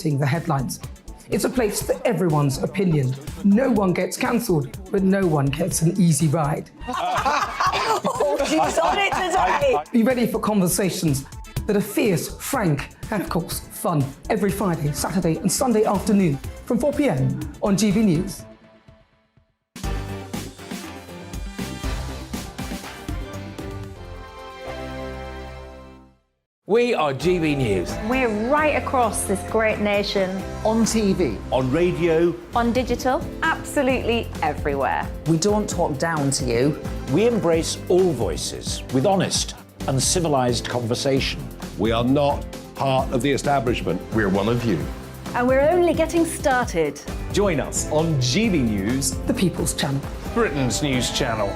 the headlines. It's a place for everyone's opinion. No one gets cancelled, but no one gets an easy ride. Oh, she's on it today! Be ready for conversations that are fierce, frank, and of course, fun. Every Friday, Saturday and Sunday afternoon from 4 p.m. on GB News. We are GB News. We're right across this great nation. On TV. On radio. On digital. Absolutely everywhere. We don't talk down to you. We embrace all voices with honest and civilised conversation. We are not part of the establishment. We're one of you. And we're only getting started. Join us on GB News, The People's Channel. Britain's news channel.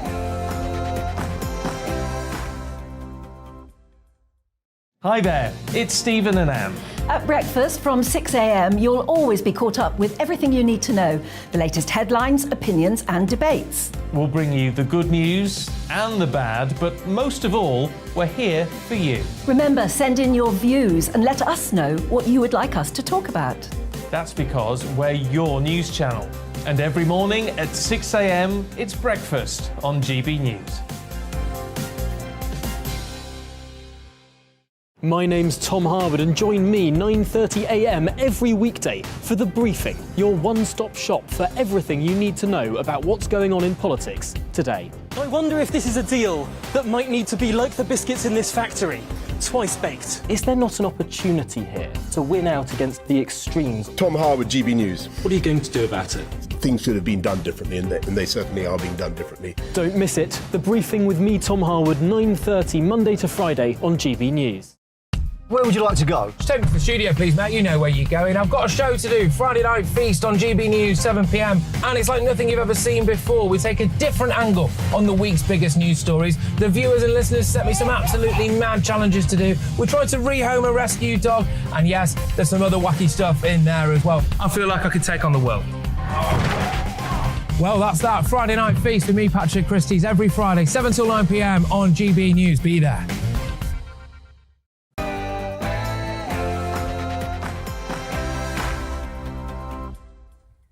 Hi there, it's Stephen and Anne. At breakfast from 6 a.m, you'll always be caught up with everything you need to know. The latest headlines, opinions and debates. We'll bring you the good news and the bad, but most of all, we're here for you. Remember, send in your views and let us know what you would like us to talk about. That's because we're your news channel. And every morning at 6 a.m, it's breakfast on GB News. My name's Tom Harwood and join me 9:30 a.m. every weekday for The Briefing, your one-stop shop for everything you need to know about what's going on in politics today. I wonder if this is a deal that might need to be like the biscuits in this factory, twice baked. Is there not an opportunity here to win out against the extremes? Tom Harwood, GB News. What are you going to do about it? Things should have been done differently, and they certainly are being done differently. Don't miss it. The Briefing with me, Tom Harwood, 9:30 Monday to Friday on GB News. Where would you like to go? Just take me to the studio, please, Matt. You know where you're going. I've got a show to do. Friday Night Feast on GB News, 7 p.m. And it's like nothing you've ever seen before. We take a different angle on the week's biggest news stories. The viewers and listeners set me some absolutely mad challenges to do. We tried to rehome a rescue dog. And yes, there's some other wacky stuff in there as well. I feel like I could take on the world. Well, that's that. Friday Night Feast with me, Patrick Christie's, every Friday, 7 till 9 p.m. on GB News. Be there.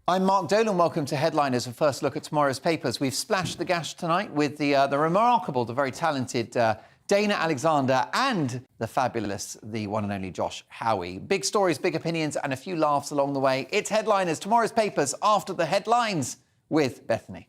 I'm Mark Dolan. Welcome to Headliners, a first look at tomorrow's papers. We've splashed the gash tonight with the remarkable, the very talented Dana Alexander and the fabulous, the one and only Josh Howie. Big stories, big opinions and a few laughs along the way. It's Headliners, tomorrow's papers after the headlines with Bethany.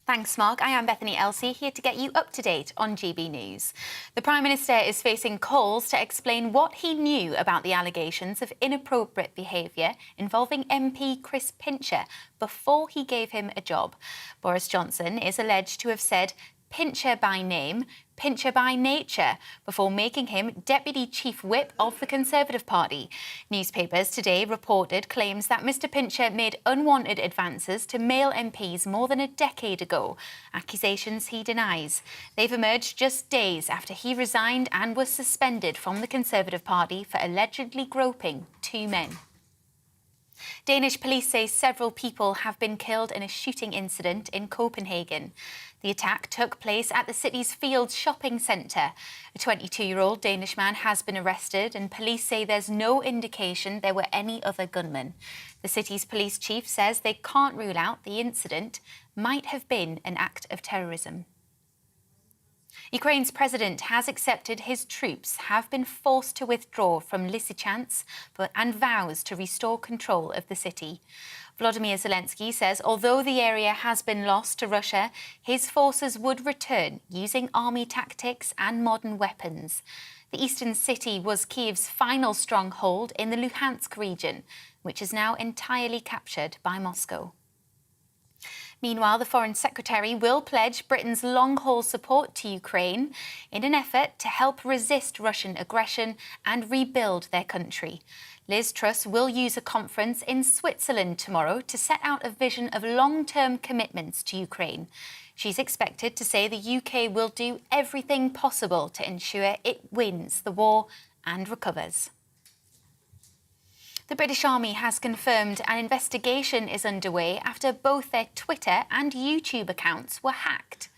Thanks, Mark. I am Bethany Elsey, here to get you up to date on GB News. The Prime Minister is facing calls to explain what he knew about the allegations of inappropriate behaviour involving MP Chris Pincher before he gave him a job. Boris Johnson is alleged to have said Pincher by name, Pincher by nature, before making him Deputy Chief Whip of the Conservative Party. Newspapers today reported claims that Mr Pincher made unwanted advances to male MPs more than a decade ago, accusations he denies. They've emerged just days after he resigned and was suspended from the Conservative Party for allegedly groping two men. Danish police say several people have been killed in a shooting incident in Copenhagen. The attack took place at the city's Fields shopping centre. A 22-year-old Danish man has been arrested and police say there's no indication there were any other gunmen. The city's police chief says they can't rule out the incident might have been an act of terrorism. Ukraine's president has accepted his troops have been forced to withdraw from Lysychansk and vows to restore control of the city. Volodymyr Zelensky says although the area has been lost to Russia, his forces would return using army tactics and modern weapons. The eastern city was Kyiv's final stronghold in the Luhansk region, which is now entirely captured by Moscow. Meanwhile, the Foreign Secretary will pledge Britain's long-haul support to Ukraine in an effort to help resist Russian aggression and rebuild their country. Liz Truss will use a conference in Switzerland tomorrow to set out a vision of long-term commitments to Ukraine. She's expected to say the UK will do everything possible to ensure it wins the war and recovers. The British Army has confirmed an investigation is underway after both their Twitter and YouTube accounts were hacked.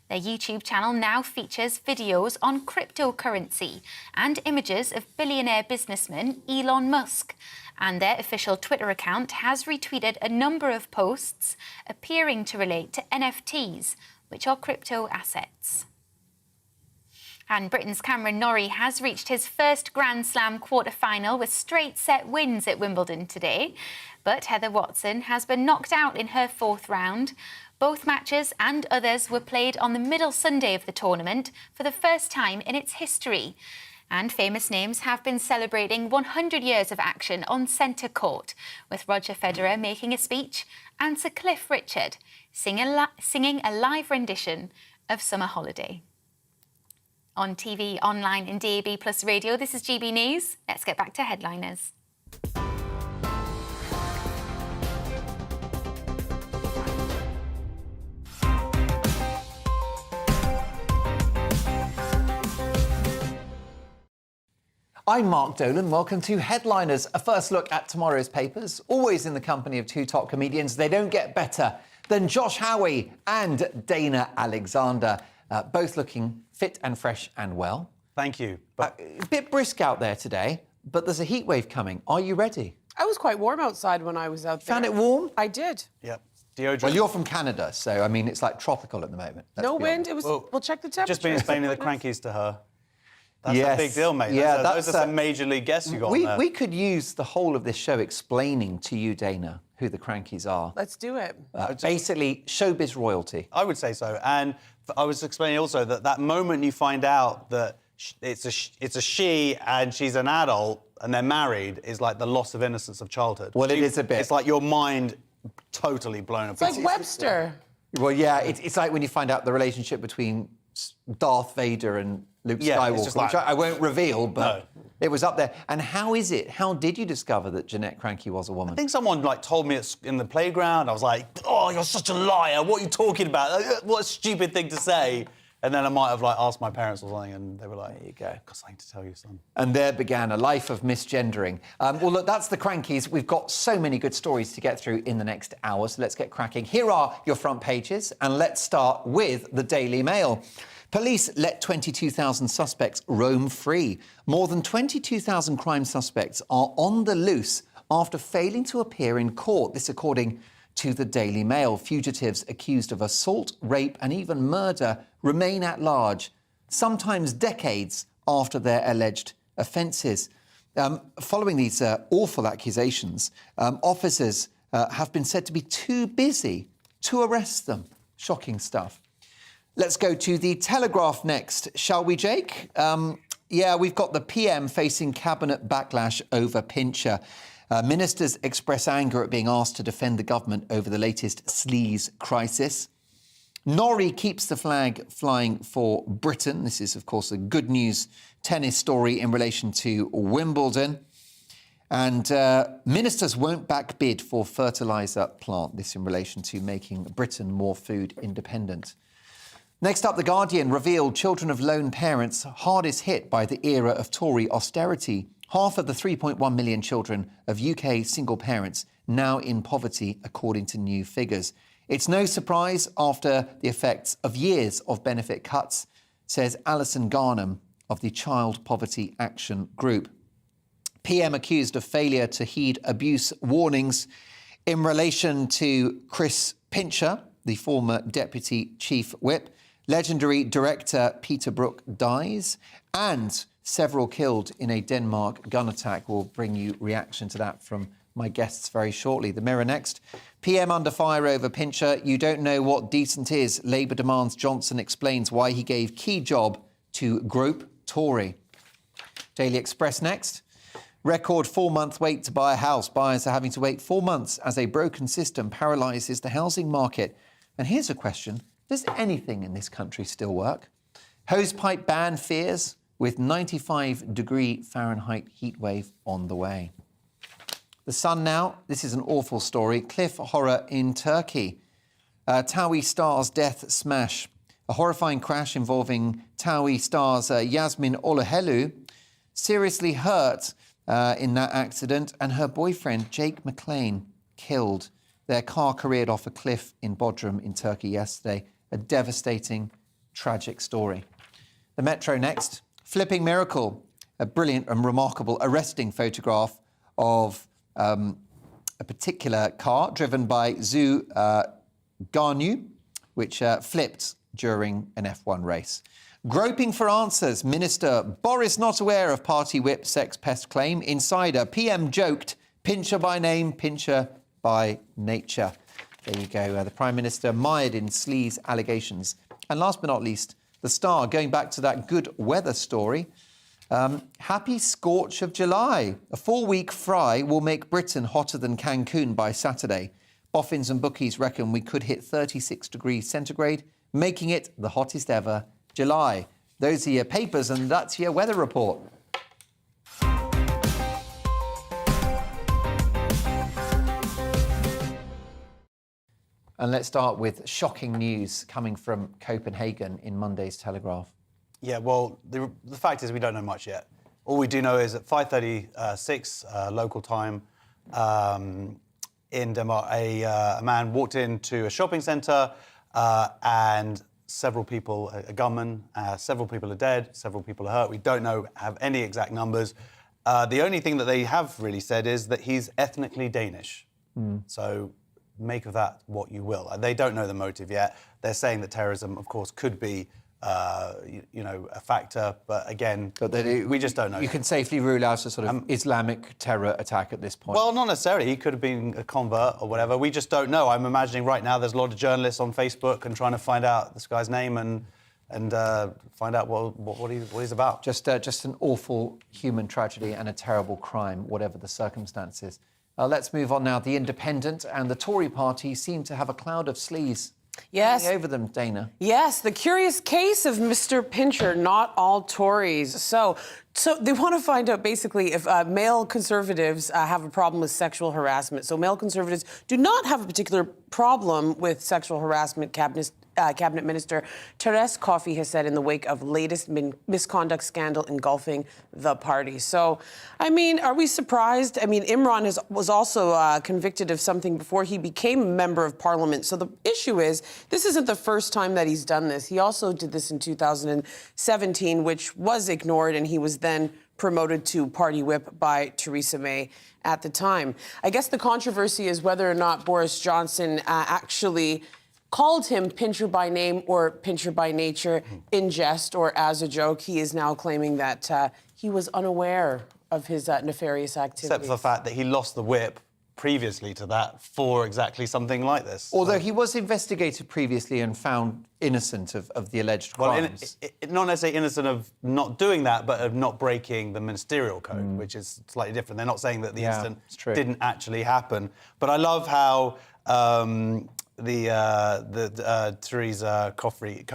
Their YouTube channel now features videos on cryptocurrency and images of billionaire businessman Elon Musk. And their official Twitter account has retweeted a number of posts appearing to relate to NFTs, which are crypto assets. And Britain's Cameron Norrie has reached his first Grand Slam quarter-final with straight-set wins at Wimbledon today. But Heather Watson has been knocked out in her fourth round. Both matches and others were played on the middle Sunday of the tournament for the first time in its history. And famous names have been celebrating 100 years of action on centre court, with Roger Federer making a speech and Sir Cliff Richard singing a live rendition of Summer Holiday. On TV, online and DAB+ radio, this is GB News. Let's get back to headliners. I'm Mark Dolan. Welcome to Headliners, a first look at tomorrow's papers, always in the company of two top comedians. They don't get better than Josh Howie and Dana Alexander, both looking fit and fresh and well. Thank you. A bit brisk out there today, but there's a heat wave coming. Are you ready? I was quite warm outside when I was out there. Found it warm? I did. Yep. Deodorant. Well, you're from Canada, so, I mean, it's like tropical at the moment. No wind. It was. We'll check the temperature. Just been explaining the crankies to her. That's Yes. a big deal, mate. Yeah, those are some major league guests you got on there. We could use the whole of this show explaining to you, Dana, who the Crankies are. Let's do it. Basically, showbiz royalty. I would say so. And I was explaining also that moment you find out that it's a she and she's an adult and they're married is like the loss of innocence of childhood. Well, it is a bit. It's like your mind totally blown apart. It's like Webster. Well, yeah, it's like when you find out the relationship between Darth Vader and Luke Skywalker, it's just like, which I won't reveal, but it was up there. And how is it? How did you discover that Jeanette Cranky was a woman? I think someone told me in the playground. I was like, "Oh, you're such a liar! What are you talking about? What a stupid thing to say!" And then I might have asked my parents or something, and they were like, "There you go, got something to tell you, son." And there began a life of misgendering. Well, look, that's the Crankies. We've got so many good stories to get through in the next hour, so let's get cracking. Here are your front pages, and let's start with the Daily Mail. Police let 22,000 suspects roam free. More than 22,000 crime suspects are on the loose after failing to appear in court. This according to the Daily Mail. Fugitives accused of assault, rape and even murder remain at large, sometimes decades after their alleged offences. Following these awful accusations, officers have been said to be too busy to arrest them. Shocking stuff. Let's go to the Telegraph next, shall we, Jake? Yeah, we've got the PM facing cabinet backlash over Pincher. Ministers express anger at being asked to defend the government over the latest sleaze crisis. Norrie keeps the flag flying for Britain. This is, of course, a good news tennis story in relation to Wimbledon. And ministers won't back bid for fertiliser plant. This in relation to making Britain more food independent. Next up, The Guardian revealed children of lone parents hardest hit by the era of Tory austerity. Half of the 3.1 million children of UK single parents now in poverty, according to new figures. It's no surprise after the effects of years of benefit cuts, says Alison Garnham of the Child Poverty Action Group. PM accused of failure to heed abuse warnings in relation to Chris Pincher, the former Deputy Chief Whip. Legendary director Peter Brook dies, and several killed in a Denmark gun attack. We'll bring you reaction to that from my guests very shortly. The Mirror next. PM under fire over Pincher. You don't know what decent is. Labour demands Johnson explains why he gave key job to Group Tory. Daily Express next. Record 4-month wait to buy a house. Buyers are having to wait 4 months as a broken system paralyses the housing market. And here's a question. Does anything in this country still work? Hosepipe ban fears with 95-degree Fahrenheit heatwave on the way. The Sun now. This is an awful story. Cliff horror in Turkey. TOWIE star's death smash. A horrifying crash involving TOWIE stars Yasmin Oluhelu seriously hurt in that accident, and her boyfriend, Jake McLean, killed. Their car careered off a cliff in Bodrum in Turkey yesterday. A devastating tragic story. The Metro next. Flipping miracle. A brilliant and remarkable arresting photograph of a particular car driven by Zhu Garnu, which flipped during an F1 race. Groping for answers. Minister Boris not aware of party whip sex pest claim. Insider. PM joked. Pincher by name, pincher by nature. There you go. The Prime Minister mired in sleaze allegations. And last but not least, the Star, going back to that good weather story. Happy scorch of July. A 4-week fry will make Britain hotter than Cancun by Saturday. Boffins and bookies reckon we could hit 36 degrees centigrade, making it the hottest ever July. Those are your papers, and that's your weather report. And let's start with shocking news coming from Copenhagen in Monday's Telegraph. Yeah, well, the fact is we don't know much yet. All we do know is at 5:36 local time in Denmark, a man walked into a shopping centre and several people, a gunman, several people are dead, several people are hurt. We don't have any exact numbers. The only thing that they have really said is that he's ethnically Danish. So make of that what you will. They don't know the motive yet. They're saying that terrorism, of course, could be, a factor. But again, we just don't know. You can safely rule out a sort of Islamic terror attack at this point. Well, not necessarily. He could have been a convert or whatever. We just don't know. I'm imagining right now there's a lot of journalists on Facebook and trying to find out this guy's name and find out what he's about. Just an awful human tragedy and a terrible crime, whatever the circumstances. Let's move on now. The Independent and the Tory party seem to have a cloud of sleaze hanging over them, Dana. Yes, the curious case of Mr. Pincher, not all Tories. So they want to find out basically if male Conservatives have a problem with sexual harassment. So male Conservatives do not have a particular problem with sexual harassment. Cabinet Minister Therese Coffey has said in the wake of latest misconduct scandal engulfing the party. So, I mean, are we surprised? I mean, Imran was also convicted of something before he became a member of parliament. So the issue is, this isn't the first time that he's done this. He also did this in 2017, which was ignored, and he was then promoted to party whip by Theresa May at the time. I guess the controversy is whether or not Boris Johnson actually called him Pincher by name or Pincher by nature in jest or as a joke. He is now claiming that he was unaware of his nefarious activities. Except for the fact that he lost the whip previously to that for exactly something like this. Although he was investigated previously and found innocent of the alleged crimes. Well, not necessarily innocent of not doing that, but of not breaking the ministerial code, which is slightly different. They're not saying that the incident didn't actually happen. But I love how Theresa Coffey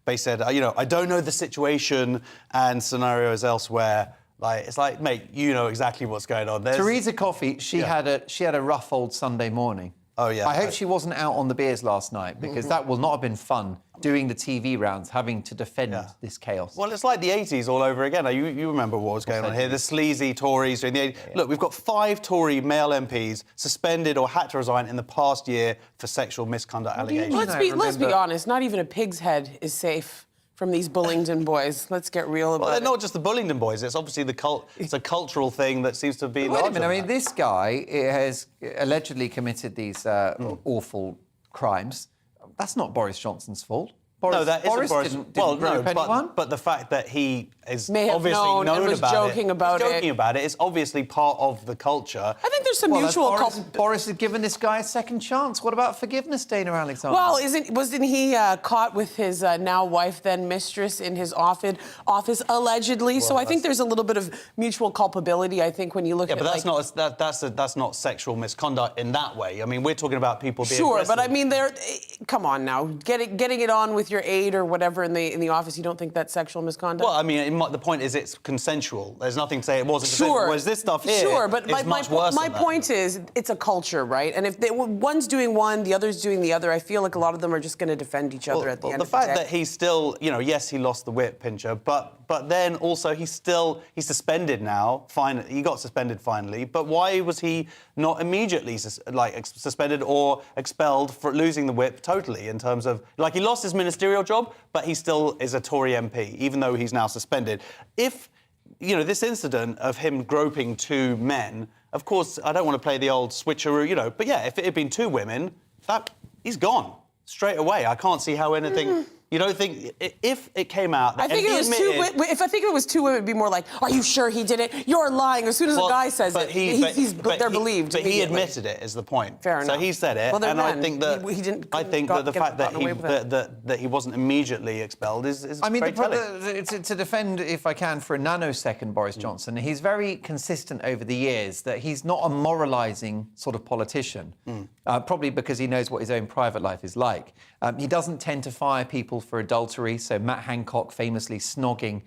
basically said, I don't know the situation and scenarios elsewhere. Like, it's like, mate, you know exactly what's going on. Theresa Coffey, she had a rough old Sunday morning. Oh, yeah. I hope she wasn't out on the beers last night, because that will not have been fun, doing the TV rounds, having to defend this chaos. Well, it's like the 80s all over again. You remember what was going on here. The sleazy Tories during the 80s. Yeah. Look, we've got 5 Tory male MPs suspended or had to resign in the past year for sexual misconduct allegations. Let's be honest, not even a pig's head is safe from these Bullingdon boys. Let's get real about it. Well, they're not just the Bullingdon boys. It's obviously it's a cultural thing that seems to be larger. Wait a minute. I mean, this guy has allegedly committed these awful crimes. That's not Boris Johnson's fault. No, that isn't Boris. Didn't rope anyone. But the fact that he is may have obviously known and was about joking about it is obviously part of the culture. I think there's some mutual. Boris has given this guy a second chance. What about forgiveness, Dana Alexander? Well, wasn't he caught with his now wife, then mistress, in his office allegedly? Well, so I think there's a little bit of mutual culpability. I think when you look at but that's not sexual misconduct in that way. I mean, we're talking about people being sure, arrested. but I mean, come on now, getting it on with your aide or whatever in the office. You don't think that's sexual misconduct? Well, I mean, the point is it's consensual. There's nothing to say it wasn't sure. consensual. Whereas this stuff here, sure, but my point that. is it's a culture, right? And if one's doing one, the other's doing the other, I feel like a lot of them are just going to defend each other at the end of the day. The fact that he's still, yes, he lost the whip, Pincher, but then also he's suspended now. Fine, he got suspended finally. But why was he not immediately suspended or expelled for losing the whip totally? In terms of he lost his ministerial ministerial job, but he still is a Tory MP, even though he's now suspended. If, you know, this incident of him groping 2 men, of course, I don't want to play the old switcheroo, you know, but yeah, if it had been 2 women, he's gone straight away. I can't see how anything... You don't think if it came out? That I think it was if I think it was 2 women, it'd be more like, "Are you sure he did it? You're lying." As soon as a guy says it, they're believed. But he admitted it. Is the point? Fair enough. So he said it, well, and men. I think that he didn't. I think that the fact that he wasn't immediately expelled is. I mean, very telling. to defend, if I can, for a nanosecond, Boris Johnson, he's very consistent over the years that he's not a moralising sort of politician. Probably because he knows what his own private life is like. He doesn't tend to fire people for adultery. So Matt Hancock famously snogging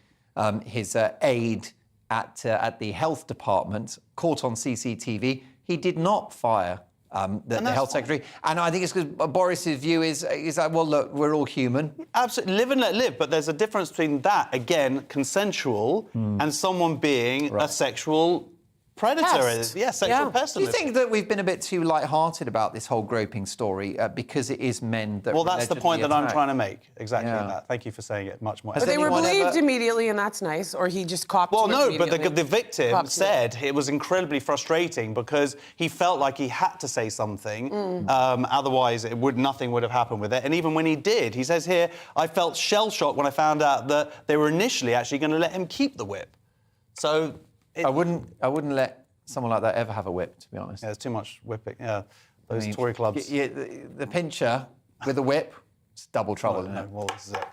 his aide at the health department, caught on CCTV. He did not fire the health secretary. And I think it's because Boris's view is like, well, look, we're all human. Absolutely, live and let live. But there's a difference between that, again, consensual, and someone being a sexual predator. Pest. Sexual pest. Do you think that we've been a bit too light-hearted about this whole groping story because it is men that... Well, that's the point that I'm trying to make. Exactly Yeah. that. Thank you for saying it much more. But they were believed immediately, and that's nice. Or he just copped. Well, no, but immediately. the victim said it was incredibly frustrating because he felt like he had to say something, otherwise nothing would have happened with it. And even when he did, he says here, I felt shell-shocked when I found out that they were initially actually going to let him keep the whip. So... I wouldn't let someone like that ever have a whip, to be honest. Yeah, there's too much whipping. Yeah, those Tory clubs. The pincher with a whip, it's double trouble, isn't it? Well, this is it.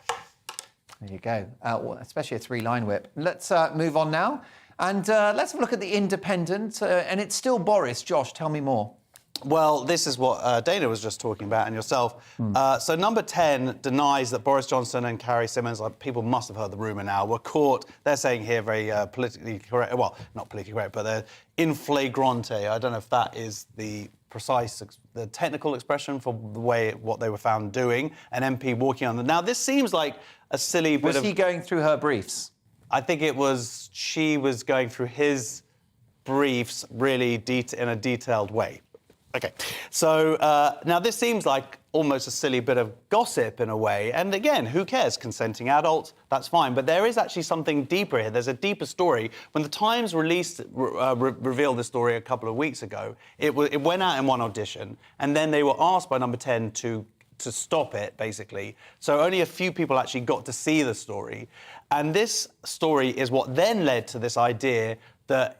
There you go. Especially a 3-line whip. Let's move on now. And let's have a look at The Independent. And it's still Boris. Josh, tell me more. Well, this is what Dana was just talking about, and yourself. So number 10 denies that Boris Johnson and Carrie Symonds, people must have heard the rumour now, were caught, they're saying here very politically correct, well, not politically correct, but they're in flagrante. I don't know if that is the precise, the technical expression for what they were found doing, an MP walking on them. Now, this seems like a silly bit Was he going through her briefs? I think she was going through his briefs really in a detailed way. OK, so now this seems like almost a silly bit of gossip in a way. And again, who cares? Consenting adults, that's fine. But there is actually something deeper here. There's a deeper story. When the Times revealed this story a couple of weeks ago, it went out in one audition, and then they were asked by number 10 to stop it, basically. So only a few people actually got to see the story. And this story is what then led to this idea that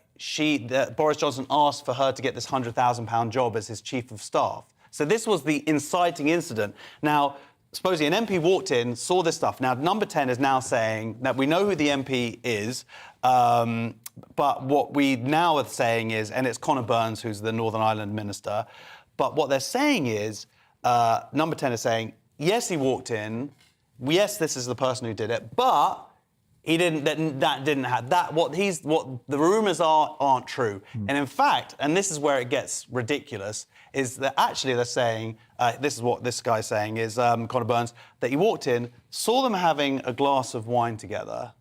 Boris Johnson asked for her to get this £100,000 job as his chief of staff. So this was the inciting incident. Now, supposedly an MP walked in, saw this stuff. Now, number 10 is now saying that we know who the MP is, but what we now are saying is, and it's Conor Burns, who's the Northern Ireland minister, but what they're saying is, number 10 is saying, yes, he walked in, yes, this is the person who did it, but... He didn't. That didn't have that. What the rumours aren't true. And in fact, and this is where it gets ridiculous, is that actually they're saying this is what this guy's saying is Conor Burns, that he walked in, saw them having a glass of wine together,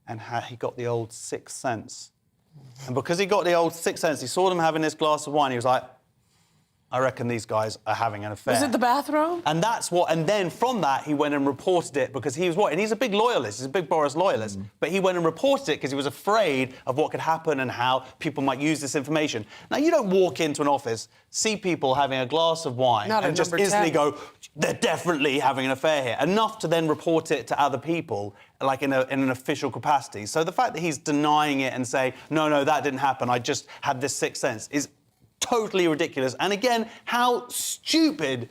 and he got the old sixth sense. And because he got the old sixth sense, he saw them having this glass of wine. He was like, I reckon these guys are having an affair. Was it the bathroom? And that's what... And then from that, he went and reported it because he was what? And he's a big loyalist. He's a big Boris loyalist. But he went and reported it because he was afraid of what could happen and how people might use this information. Now, you don't walk into an office, see people having a glass of wine and just instantly go, they're definitely having an affair here. Enough to then report it to other people, like in an official capacity. So the fact that he's denying it and saying, no, that didn't happen, I just had this sixth sense, is totally ridiculous. And again, how stupid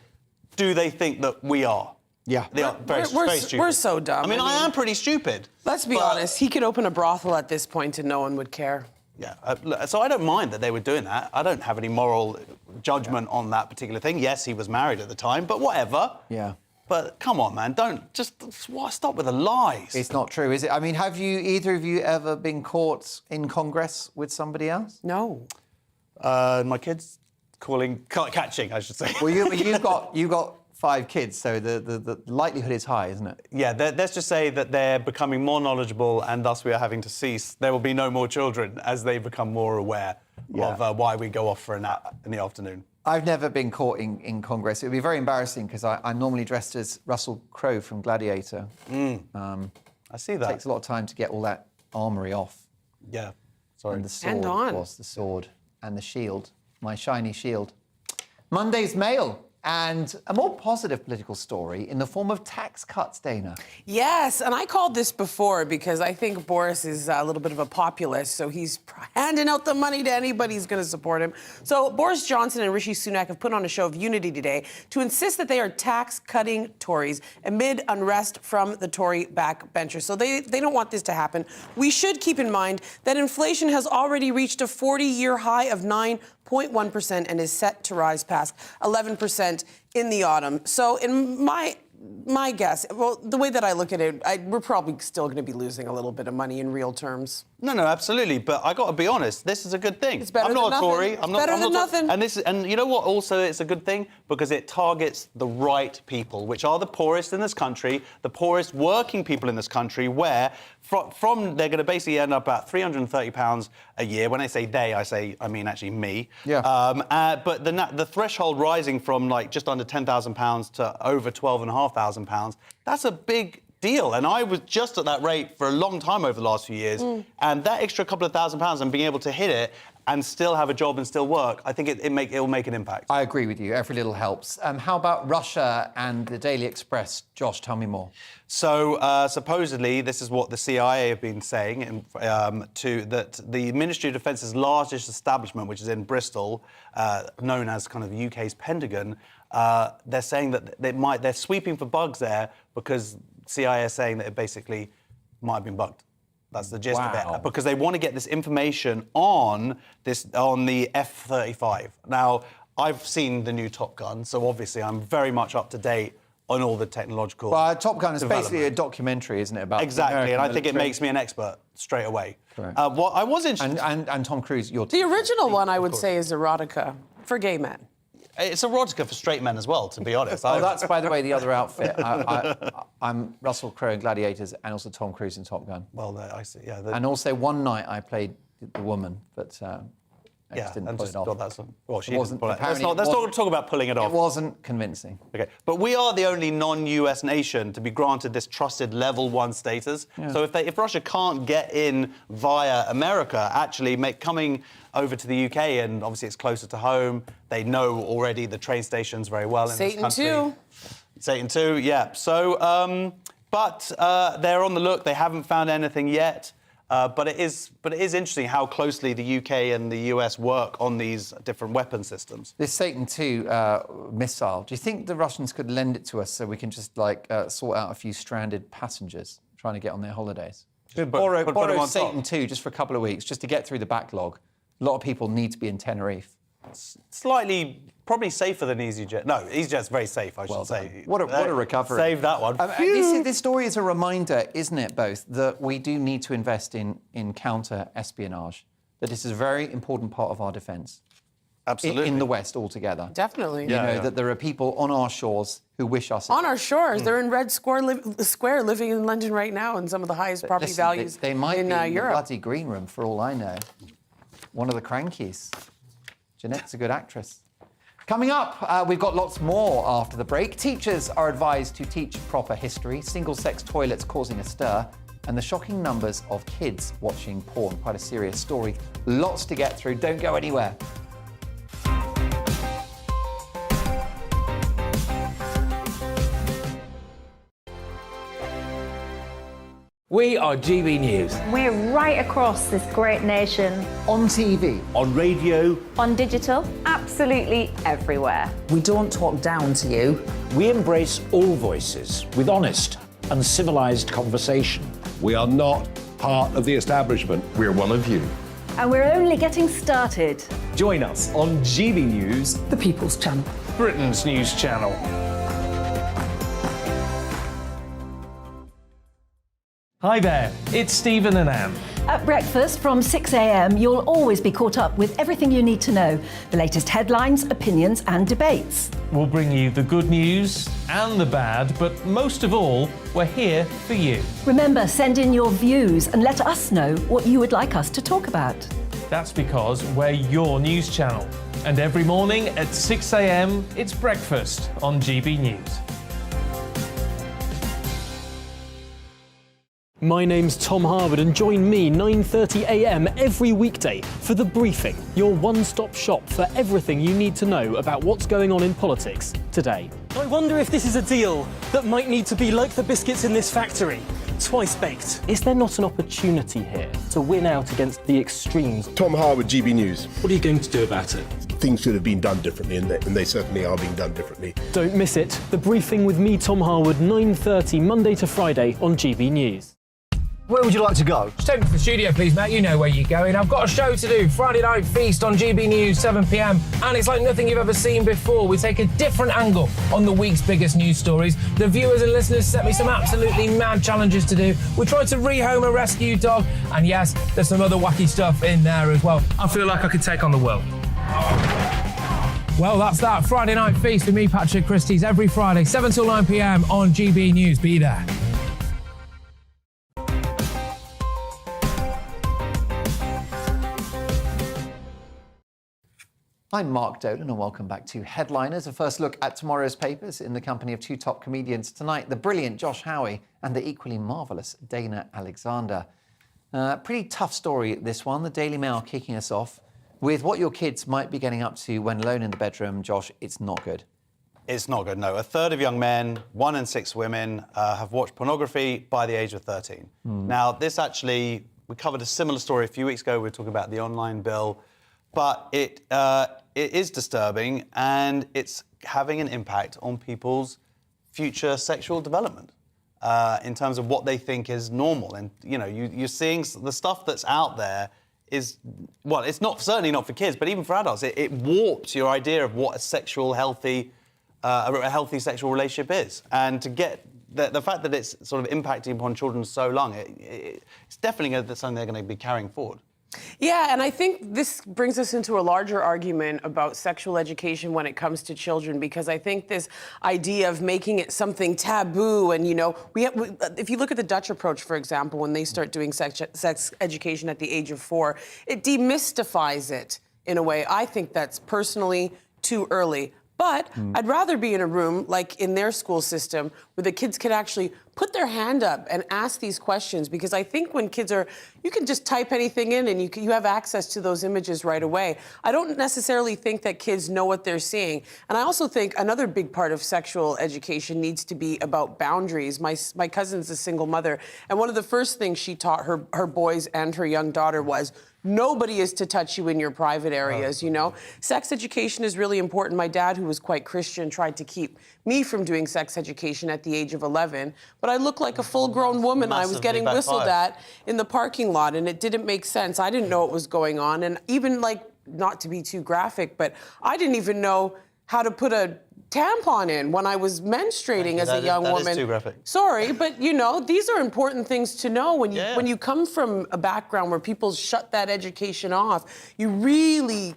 do they think that we are? Yeah. They are very stupid. We're so dumb. I mean, I am pretty stupid. Let's be honest. He could open a brothel at this point and no one would care. Yeah. So I don't mind that they were doing that. I don't have any moral judgment on that particular thing. Yes, he was married at the time, but whatever. Yeah. But come on, man, stop with the lies. It's not true, is it? I mean, have either of you ever been caught in Congress with somebody else? No. My kids catching, I should say. Well, you've got 5 kids, so the likelihood is high, isn't it? Yeah, let's just say that they're becoming more knowledgeable and thus we are having to cease. There will be no more children as they become more aware. of why we go off for a nap in the afternoon. I've never been caught in Congress. It would be very embarrassing because I'm normally dressed as Russell Crowe from Gladiator. I see that. It takes a lot of time to get all that armoury off. Yeah, sorry. And the sword, And on. of course, the sword and the shield, my shiny shield. Monday's Mail. And a more positive political story in the form of tax cuts, Dana. Yes, and I called this before because I think Boris is a little bit of a populist, so he's handing out the money to anybody who's going to support him. So Boris Johnson and Rishi Sunak have put on a show of unity today to insist that they are tax-cutting Tories amid unrest from the Tory backbenchers. So they don't want this to happen. We should keep in mind that inflation has already reached a 40-year high of 9.1% and is set to rise past 11% in the autumn. So in my guess, well, the way that I look at it, we're probably still going to be losing a little bit of money in real terms. No, absolutely. But I got to be honest, this is a good thing. It's better I'm not than a Tory. nothing. It's better than nothing. And you know what? Also, it's a good thing because it targets the right people, which are the poorest in this country, the poorest working people in this country, where from they're going to basically end up at £330 a year. When I say they, I mean actually me. Yeah. But the threshold rising from like just under £10,000 to over £12,500, that's a big deal. And I was just at that rate for a long time over the last few years. And that extra couple of £1,000 and being able to hit it and still have a job and still work, I think it'll make an impact. I agree with you. Every little helps. How about Russia and the Daily Express? Josh, tell me more. So supposedly, this is what the CIA have been saying, that the Ministry of Defence's largest establishment, which is in Bristol, known as kind of the UK's Pentagon, they're saying that they're sweeping for bugs there because CIA is saying that it basically might have been bugged. That's the gist of it, because they want to get this information on the F-35. Now, I've seen the new Top Gun, so obviously I'm very much up to date on all the technological. Well, Top Gun is basically a documentary, isn't it? About exactly, and I think it makes me an expert straight away. Correct. What I was interested and Tom Cruise, the original one I would say is erotica for gay men. It's erotica for straight men as well, to be honest. Oh, that's, by the way, the other outfit. I'm Russell Crowe in Gladiators and also Tom Cruise in Top Gun. Well, I see, yeah. And also one night I played the woman, but I just didn't pull it off. Well, she wasn't. Let's not talk about pulling it off. It wasn't convincing. Okay, but we are the only non-US nation to be granted this trusted level 1 status. Yeah. So if Russia can't get in via America, actually coming over to the UK, and obviously it's closer to home, they know already the train stations very well in this country. Satan 2, yeah. So, but they're on the look. They haven't found anything yet. But it is interesting how closely the UK and the US work on these different weapon systems. This Satan 2 missile, do you think the Russians could lend it to us so we can just sort out a few stranded passengers trying to get on their holidays? Borrow Satan 2 just for a couple of weeks, just to get through the backlog. A lot of people need to be in Tenerife. Slightly, probably safer than EasyJet. No, EasyJet's very safe, I should say. What a recovery. Save that one. This story is a reminder, isn't it, both, that we do need to invest in counter-espionage, that this is a very important part of our defence. Absolutely. In the West altogether. Definitely. You know, that there are people on our shores who wish us... On our shores. They're in Red Square living in London right now in some of the highest property values they might in be in Europe. the bloody green room, for all I know. One of the crankies. Jeanette's a good actress. Coming up, we've got lots more after the break. Teachers are advised to teach proper history, single-sex toilets causing a stir, and the shocking numbers of kids watching porn. Quite a serious story. Lots to get through. Don't go anywhere. We are GB News. We're right across this great nation. On TV. On radio. On digital. Absolutely everywhere. We don't talk down to you. We embrace all voices with honest and civilised conversation. We are not part of the establishment. We're one of you. And we're only getting started. Join us on GB News, The People's Channel. Britain's news channel. Hi there, it's Stephen and Anne. At breakfast from 6 a.m, you'll always be caught up with everything you need to know, the latest headlines, opinions and debates. We'll bring you the good news and the bad, but most of all, we're here for you. Remember, send in your views and let us know what you would like us to talk about. That's because we're your news channel. And every morning at 6 a.m, it's breakfast on GB News. My name's Tom Harwood, and join me 9:30 a.m. every weekday for The Briefing, your one-stop shop for everything you need to know about what's going on in politics today. I wonder if this is a deal that might need to be like the biscuits in this factory, twice baked. Is there not an opportunity here to win out against the extremes? Tom Harwood, GB News. What are you going to do about it? Things should have been done differently, and they certainly are being done differently. Don't miss it. The Briefing with me, Tom Harwood, 9:30 Monday to Friday on GB News. Where would you like to go? Just take me to the studio, please, mate. You know where you're going. I've got a show to do. Friday Night Feast on GB News, 7 p.m. And it's like nothing you've ever seen before. We take a different angle on the week's biggest news stories. The viewers and listeners set me some absolutely mad challenges to do. We tried to rehome a rescue dog. And yes, there's some other wacky stuff in there as well. I feel like I could take on the world. Well, that's that. Friday Night Feast with me, Patrick Christie's, every Friday, 7 till 9 p.m. on GB News. Be there. I'm Mark Dolan, and welcome back to Headliners, a first look at tomorrow's papers in the company of two top comedians tonight, the brilliant Josh Howie and the equally marvellous Dana Alexander. Pretty tough story, this one. The Daily Mail kicking us off with what your kids might be getting up to when alone in the bedroom. Josh, it's not good. It's not good, no. A third of young men, 1 in 6 women, have watched pornography by the age of 13. Now, this actually, we covered a similar story a few weeks ago. We were talking about the online bill, but it is disturbing, and it's having an impact on people's future sexual development in terms of what they think is normal. And, you know, you're seeing the stuff that's out there is, well, it's not certainly not for kids, but even for adults. It warps your idea of what a healthy sexual relationship is. And to get the fact that it's sort of impacting upon children so long, it's definitely something they're going to be carrying forward. Yeah, and I think this brings us into a larger argument about sexual education when it comes to children, because I think this idea of making it something taboo, and, you know, if you look at the Dutch approach, for example, when they start doing sex education at the age of 4, it demystifies it in a way. I think that's personally too early. But I'd rather be in a room, like in their school system, where the kids can actually put their hand up and ask these questions, because I think when kids you can just type anything in and you have access to those images right away. I don't necessarily think that kids know what they're seeing. And I also think another big part of sexual education needs to be about boundaries. My cousin's a single mother, and one of the first things she taught her boys and her young daughter was, nobody is to touch you in your private areas, you know? Sex education is really important. My dad, who was quite Christian, tried to keep me from doing sex education at the age of 11, but I looked like a full-grown woman. I was getting whistled at in the parking lot, and it didn't make sense. I didn't know what was going on, and even, like, not to be too graphic, but I didn't even know how to put a tampon in when I was menstruating as a young woman. That is too graphic. Sorry, but, you know, these are important things to know. When you come from a background where people shut that education off, you really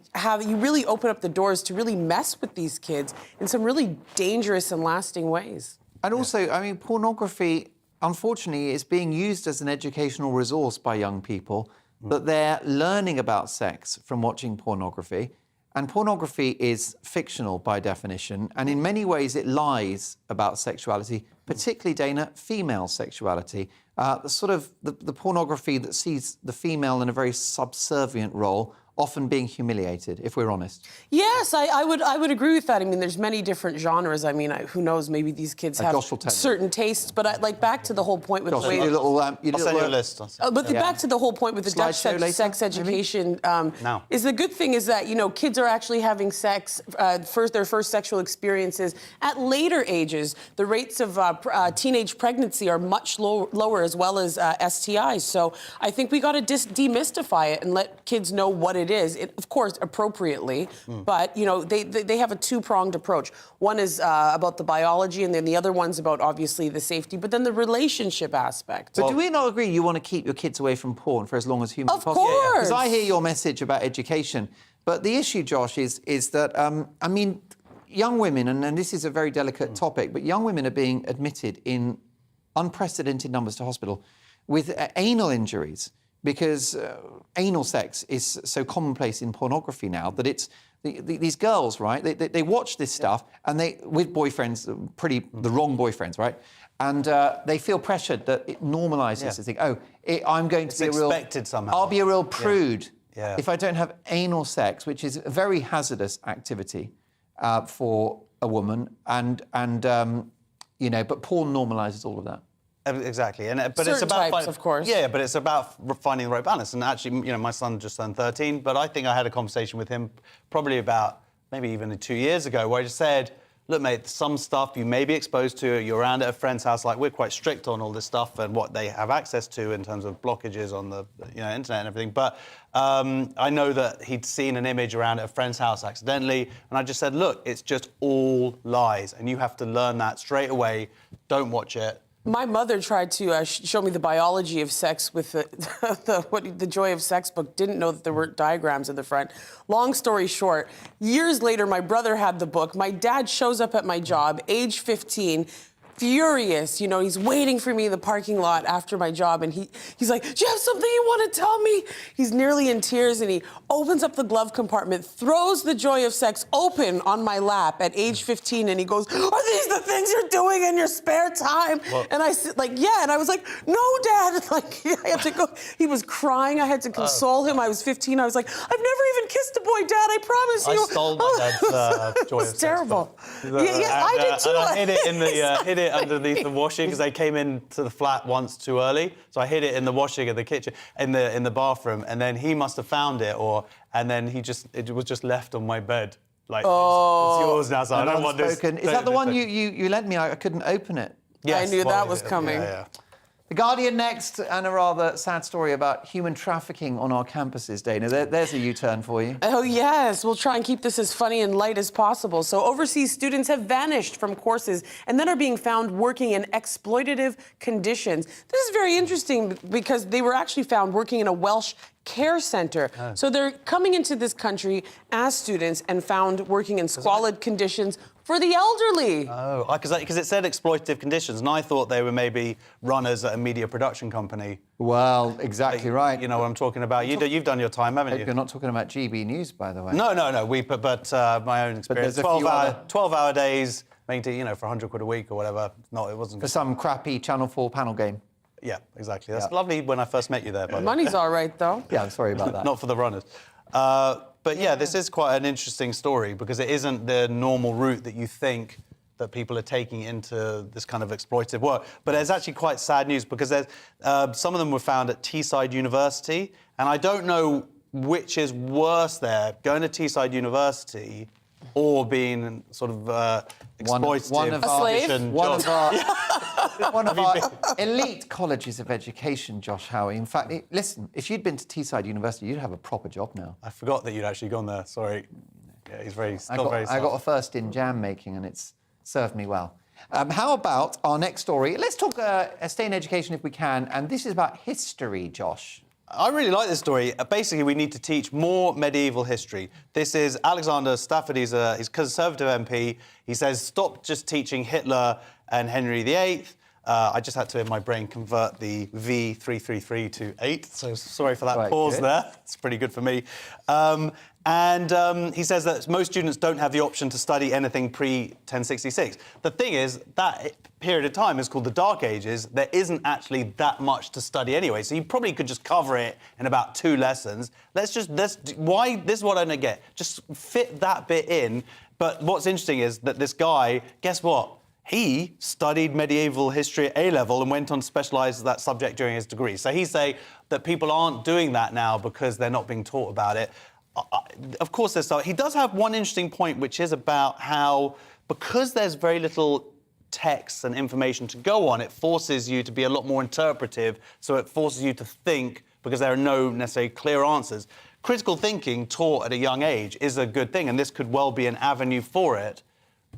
open up the doors to really mess with these kids in some really dangerous and lasting ways. And also, I mean, pornography, unfortunately, is being used as an educational resource by young people, that they're learning about sex from watching pornography. And pornography is fictional by definition, and in many ways it lies about sexuality, particularly, Dana, female sexuality. The pornography that sees the female in a very subservient role, often being humiliated, if we're honest. Yes, I would agree with that. I mean, there's many different genres. I mean, who knows, maybe these kids have certain tastes, but like back to the whole point with Josh, the way... I'll send you a list. Back to the whole point with the Dutch sex education, is the good thing is that, you know, kids are actually having sex, their first sexual experiences at later ages. The rates of teenage pregnancy are much lower, as well as STIs. So I think we got to demystify it and let kids know what it is, of course, appropriately, but, you know, they have a two-pronged approach. One is about the biology, and then the other one's about, obviously, the safety, but then the relationship aspect. But do we not agree you want to keep your kids away from porn for as long as humanly possible? Of course! Because I hear your message about education, but the issue, Josh, is that, I mean, young women, and this is a very delicate topic, but young women are being admitted in unprecedented numbers to hospital with anal injuries, because anal sex is so commonplace in pornography now that it's these girls, right? They watch this stuff and with boyfriends, the wrong boyfriends, right? And they feel pressured that it normalises to think, I'm going to be expected somehow. I'll be a real prude Yeah. if I don't have anal sex, which is a very hazardous activity for a woman, and but porn normalises all of that. Exactly, but Certain it's about types, of course. Yeah, but it's about finding the right balance. And actually, my son just turned 13, but I think I had a conversation with him probably about maybe even 2 years ago, where I just said, "Look, mate, some stuff you may be exposed to. You're around at a friend's house. Like we're quite strict on all this stuff and what they have access to in terms of blockages on the internet and everything. But I know that he'd seen an image around at a friend's house accidentally, and I just said, look, it's just all lies, and you have to learn that straight away. Don't watch it." My mother tried to show me the biology of sex with the Joy of Sex book. Didn't know that there were diagrams in the front. Long story short, years later, my brother had the book. My dad shows up at my job, age 15, furious. He's waiting for me in the parking lot after my job, and he's like, "Do you have something you want to tell me?" He's nearly in tears, and he opens up the glove compartment, throws the Joy of Sex open on my lap at age 15, and he goes, "Are these the things you're doing in your spare time?" And I said, and I was like, "No, Dad." I had to go. He was crying. I had to console him. I was 15. I was like, "I've never even kissed a boy, Dad. I promise you." I stole my dad's Joy of Sex. It's terrible. Book. I did too. And I hid it in the underneath the washing because they came into the flat once too early, so I hid it in the washing in the kitchen, in the bathroom, and then he must have found it, and then it was just left on my bed. Like it's yours now, so I don't want this. Is that the one you lent me? I couldn't open it. Yes, I knew that was coming. Yeah. The Guardian next, and a rather sad story about human trafficking on our campuses, Dana. There's a U-turn for you. Oh, yes. We'll try and keep this as funny and light as possible. So overseas students have vanished from courses and then are being found working in exploitative conditions. This is very interesting because they were actually found working in a Welsh care center. Oh. So they're coming into this country as students and found working in squalid conditions for the elderly. Oh, because it said exploitative conditions, and I thought they were maybe runners at a media production company. Well, exactly right. You know what I'm talking about. You've done your time, haven't you? You're not talking about GB News, by the way. No. But my own experience. 12-hour days, maybe for 100 quid a week or whatever. No, it wasn't. For some crappy Channel 4 panel game. Yeah, exactly. That's lovely when I first met you there. By the way. Money's all right, though. Yeah, I'm sorry about that. Not for the runners. But yeah, this is quite an interesting story because it isn't the normal route that you think that people are taking into this kind of exploitative work. But there's actually quite sad news because there's some of them were found at Teesside University, and I don't know which is worse there, going to Teesside University or being sort of exploitative. One of our elite colleges of education, Josh Howie. In fact, listen, if you'd been to Teesside University, you'd have a proper job now. I forgot that you'd actually gone there. Sorry. Yeah, he's very I got a first in jam making, and it's served me well. How about our next story? Let's talk stay in education if we can, and this is about history, Josh. I really like this story. Basically, we need to teach more medieval history. This is Alexander Stafford. He's a Conservative MP. He says, stop just teaching Hitler and Henry VIII. I just had to, in my brain, convert the V333 to 8, so sorry for that pause there. It's pretty good for me. And he says that most students don't have the option to study anything pre-1066. The thing is, that period of time is called the Dark Ages. There isn't actually that much to study anyway, so you probably could just cover it in about 2 lessons. This is what I don't get. Just fit that bit in. But what's interesting is that this guy, guess what? He studied medieval history at A-level and went on to specialise in that subject during his degree. So he's saying that people aren't doing that now because they're not being taught about it. Of course, he does have one interesting point, which is about how, because there's very little text and information to go on, it forces you to be a lot more interpretive, so it forces you to think, because there are no necessarily clear answers. Critical thinking taught at a young age is a good thing, and this could well be an avenue for it.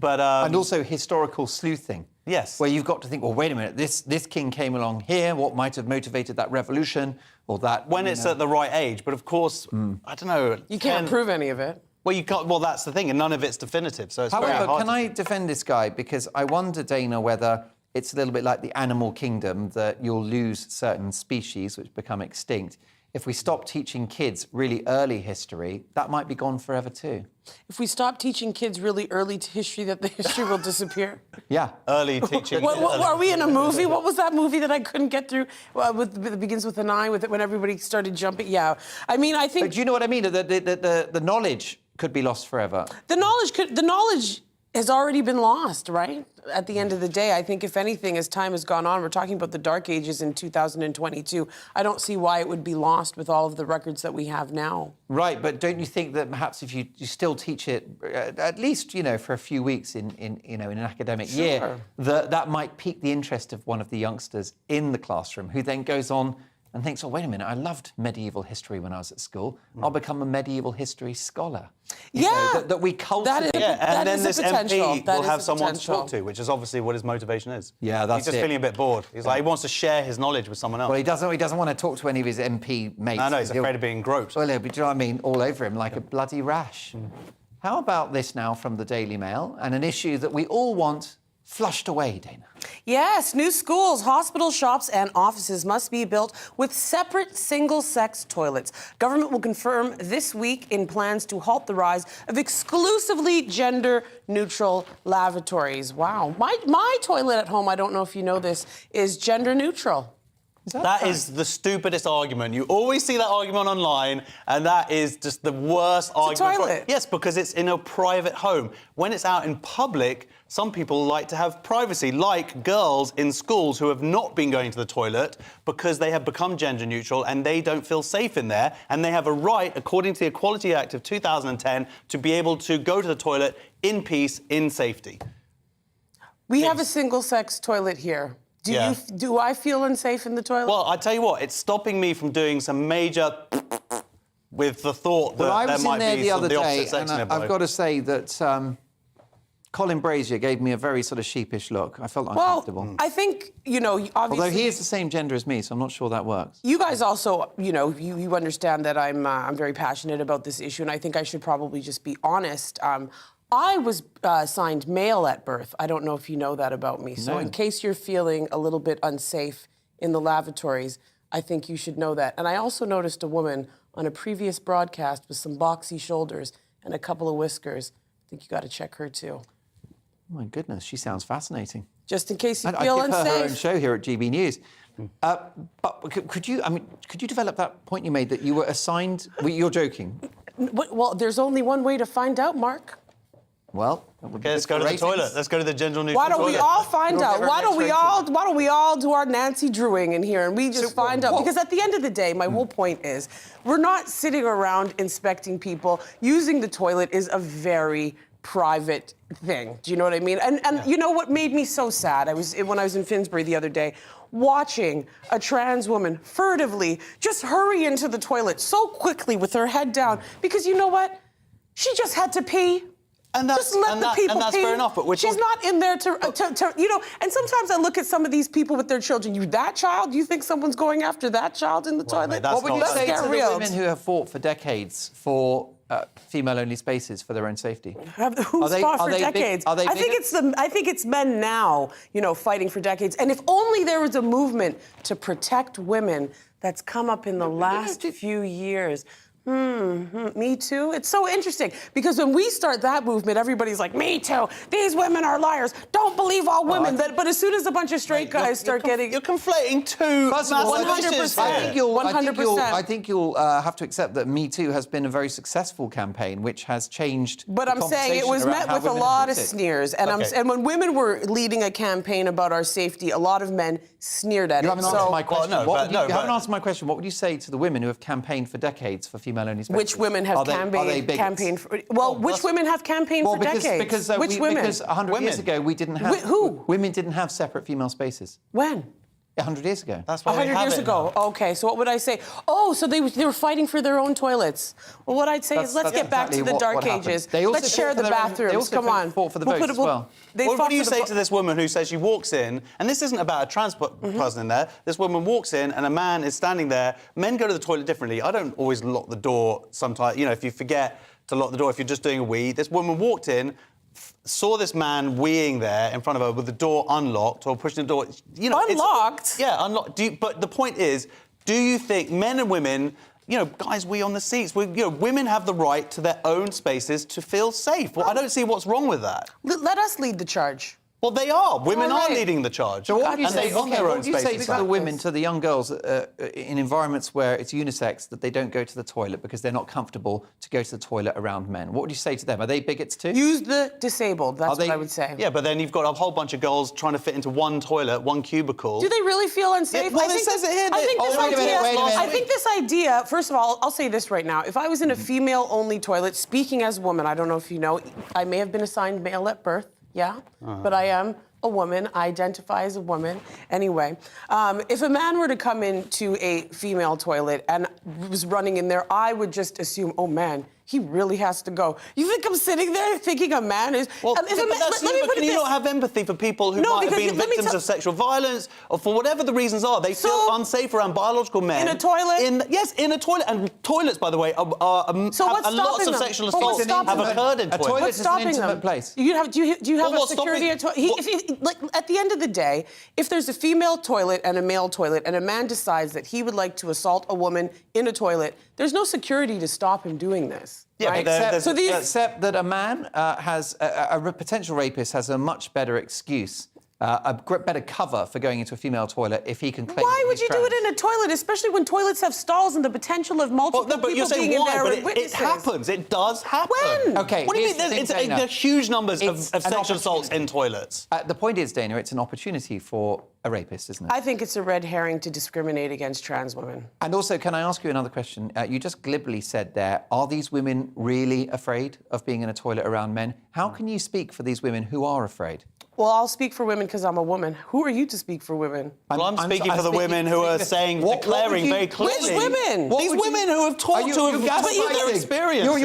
But, and also historical sleuthing. Yes. Where you've got to think, well, wait a minute, this king came along here, what might have motivated that revolution, or that... When it's at the right age, but of course, I don't know... You can't prove any of it. Well, you can't. Well, that's the thing, and none of it's definitive, so it's very hard. However, can I defend this guy? Because I wonder, Dana, whether it's a little bit like the animal kingdom, that you'll lose certain species which become extinct if we stop teaching kids really early history, that might be gone forever too. If we stop teaching kids really early history, that the history will disappear? Yeah. Early teaching. Are we in a movie? What was that movie that I couldn't get through? That begins with an I, when everybody started jumping. Yeah. I mean, I think. But do you know what I mean? The knowledge could be lost forever. The knowledge has already been lost, right? At the end of the day, I think if anything, as time has gone on, we're talking about the Dark Ages in 2022. I don't see why it would be lost with all of the records that we have now. Right, but don't you think that perhaps if you still teach it, at least, for a few weeks in an academic year, that might pique the interest of one of the youngsters in the classroom, who then goes on and thinks, oh, wait a minute, I loved medieval history when I was at school. I'll become a medieval history scholar. That we cultivate. And then this MP will have someone to talk to, which is obviously what his motivation is. Yeah, that's He's just feeling a bit bored. He's like, he wants to share his knowledge with someone else. Well, he doesn't want to talk to any of his MP mates. No, he's afraid of being groped. Well, he'll be, do you know what I mean, all over him like a bloody rash. How about this now from the Daily Mail, and an issue that we all want flushed away, Dana? Yes, new schools, hospitals, shops and offices must be built with separate single-sex toilets. Government will confirm this week in plans to halt the rise of exclusively gender-neutral lavatories. Wow. My toilet at home, I don't know if you know this, is gender-neutral. That is the stupidest argument. You always see that argument online, and that is just the worst argument. It's a toilet. Yes, because it's in a private home. When it's out in public, some people like to have privacy, like girls in schools who have not been going to the toilet because they have become gender neutral and they don't feel safe in there, and they have a right, according to the Equality Act of 2010, to be able to go to the toilet in peace, in safety. We have a single-sex toilet here. Do I feel unsafe in the toilet? Well, I tell you what, it's stopping me from doing some major with the thought that there might be the other the day, opposite sex and nearby. I've got to say that Colin Brazier gave me a very sort of sheepish look. I felt uncomfortable. Well, I think, obviously... Although he is the same gender as me, so I'm not sure that works. You guys also, you understand that I'm very passionate about this issue, and I think I should probably just be honest. I was signed male at birth. I don't know if you know that about me. So in case you're feeling a little bit unsafe in the lavatories, I think you should know that. And I also noticed a woman on a previous broadcast with some boxy shoulders and a couple of whiskers. I think you got to check her too. Oh my goodness, she sounds fascinating. Just in case you feel unsafe. I'd give her own show here at GB News. But could you develop that point you made that you were assigned? You're joking. Well, there's only one way to find out, Mark. Well, okay, let's go to the toilet. Let's go to the gender neutral toilet. Why don't we all find out? Why don't we all do our Nancy Drewing in here and we just find out? Because at the end of the day, my whole point is, we're not sitting around inspecting people. Using the toilet is a very private thing. Do you know what I mean? And you know what made me so sad? When I was in Finsbury the other day, watching a trans woman furtively just hurry into the toilet so quickly with her head down, because you know what? She just had to pee. And that's, just let the people and that's pee. fair enough, but she's not in there to, and sometimes I look at some of these people with their children. That child? You think someone's going after that child in the toilet? What would you say to the women who have fought for decades for female-only spaces for their own safety? Who's fought for decades? I think it's men now, fighting for decades. And if only there was a movement to protect women that's come up in the last few years. Me too. It's so interesting because when we start that movement, everybody's like, "Me too. These women are liars. Don't believe all women." But as soon as a bunch of straight guys start getting, you're conflating two. 100%. I think you'll have to accept that Me Too has been a very successful campaign, which has changed. But I'm saying it was met with a lot of sneers, and when women were leading a campaign about our safety, a lot of men sneered at it. You haven't answered my question. You haven't answered my question. What would you say to the women who have campaigned for decades for female-only spaces? Which women have campaigned for? Well, which women have campaigned for decades? Which women? Because 100 years ago we didn't have. Who? Women didn't have separate female spaces. When? 100 years ago. That's why 100 years ago. Okay, so what would I say? Oh, so they were fighting for their own toilets. Well, what I'd say is let's get back to the Dark Ages. Let's share the bathrooms. They also fought for the votes as well. What do you say to this woman who says she walks in, and this isn't about a trans person in there, this woman walks in and a man is standing there. Men go to the toilet differently. I don't always lock the door sometimes, if you forget to lock the door, if you're just doing a wee. This woman walked in, saw this man weeing there in front of her with the door unlocked or pushing the door. Unlocked? Unlocked. But the point is, Do you think men and women, guys, we on the seats, women have the right to their own spaces to feel safe? Well, I don't see what's wrong with that. Let us lead the charge. Well, they are. Women All right. are leading the charge. So what would you say, on their own what would you say spaces. to the women, to the young girls in environments where it's unisex, that they don't go to the toilet because they're not comfortable to go to the toilet around men? What would you say to them? Are they bigots too? Use the disabled. That's what I would say. Yeah, but then you've got a whole bunch of girls trying to fit into one toilet, one cubicle. Do they really feel unsafe? Well, it says it here. I think I think this idea, first of all, I'll say this right now. If I was in a female-only toilet, speaking as a woman, I don't know if you know, I may have been assigned male at birth, but I am a woman, I identify as a woman. Anyway, if a man were to come into a female toilet and was running in there, I would just assume, oh man, he really has to go. You think I'm sitting there thinking a man is... Well, can you not have empathy for people who might have been victims of sexual violence or for whatever the reasons are? They feel unsafe around biological men. In a toilet? Yes, in a toilet. And toilets, by the way, lots of sexual assaults have occurred in toilets. A toilet is an intimate place. Do you have a security at toilet? At the end of the day, if there's a female toilet and a male toilet and a man decides that he would like to assault a woman in a toilet, there's no security to stop him doing this. Yeah, right? except that a man has a potential rapist has a much better excuse, better cover for going into a female toilet if he can claim. Why would you do it in a toilet, especially when toilets have stalls and the potential of multiple people being in there with witnesses? It happens. It does happen. When? Okay. What do you mean? There's huge numbers of sexual assaults in toilets. The point is, Dana, it's an opportunity for a rapist, isn't it? I think it's a red herring to discriminate against trans women. And also, can I ask you another question? You just glibly said there, are these women really afraid of being in a toilet around men? How can you speak for these women who are afraid? Well, I'll speak for women because I'm a woman. Who are you to speak for women? Well, I'm speaking for the women who are declaring very clearly. Which women? These women who have talked to their experiences.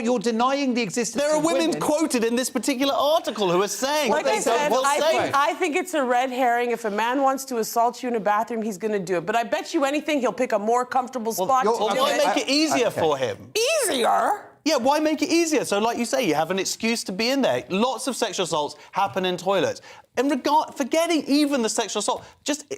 You're denying the existence. There are women quoted in this particular article who are saying. Like I said, I think it's a red herring. If a man wants to assault you in a bathroom, he's going to do it. But I bet you anything, he'll pick a more comfortable spot. Why make it easier for him? Easier? Yeah, why make it easier? So, like you say, you have an excuse to be in there. Lots of sexual assaults happen in toilets. Forgetting even the sexual assault,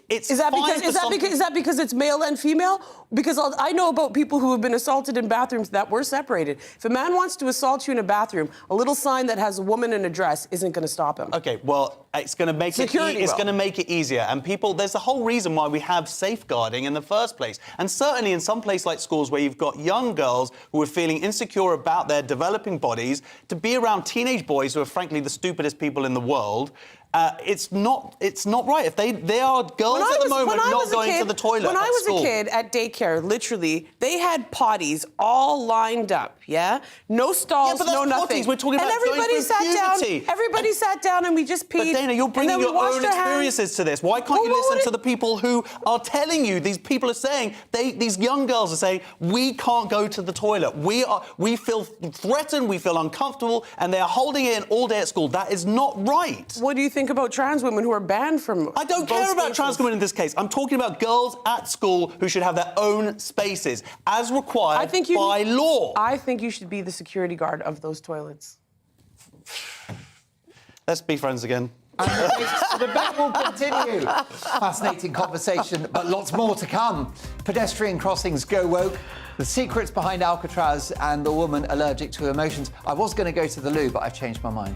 it's is that because it's male and female? Because I know about people who have been assaulted in bathrooms that were separated. If a man wants to assault you in a bathroom, a little sign that has a woman in a dress isn't going to stop him. Okay, well, it's going to make it easier. And there's a whole reason why we have safeguarding in the first place. And certainly in some place like schools where you've got young girls who are feeling insecure about their developing bodies, to be around teenage boys who are frankly the stupidest people in the world. It's not right. If they are girls at the moment not going to the toilet. When I was a kid at daycare, literally, they had potties all lined up. Yeah, no stalls, no nothing. Potties. We're talking about everybody sat down. Everybody sat down, and we just peed. But Dana, you're bringing your own experiences to this. Why can't you listen to the people who are telling you? These people are saying these young girls are saying we can't go to the toilet. We feel threatened. We feel uncomfortable, and they are holding it in all day at school. That is not right. What do you think about trans women who are banned from... I don't care about trans women in this case. I'm talking about girls at school who should have their own spaces, as required by law. I think you should be the security guard of those toilets. Let's be friends again. And the debate will continue. Fascinating conversation, but lots more to come. Pedestrian crossings go woke, the secrets behind Alcatraz, and the woman allergic to emotions. I was going to go to the loo, but I've changed my mind.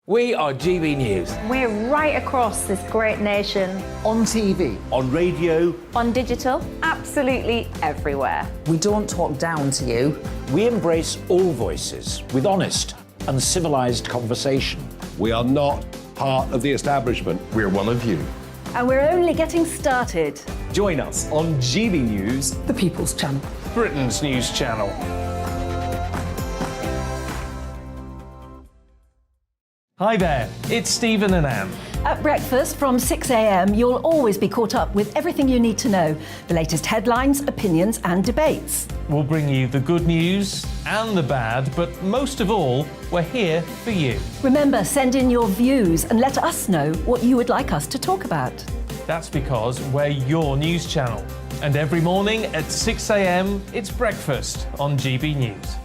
We are GB News. We're right across this great nation. On TV. On radio. On digital. Absolutely everywhere. We don't talk down to you. We embrace all voices with honest and civilised conversation. We are not part of the establishment. We're one of you. And we're only getting started. Join us on GB News, The People's Channel. Britain's news channel. Hi there, it's Stephen and Anne. At breakfast from 6 a.m, you'll always be caught up with everything you need to know, the latest headlines, opinions and debates. We'll bring you the good news and the bad, but most of all, we're here for you. Remember, send in your views and let us know what you would like us to talk about. That's because we're your news channel. And every morning at 6 a.m, it's breakfast on GB News.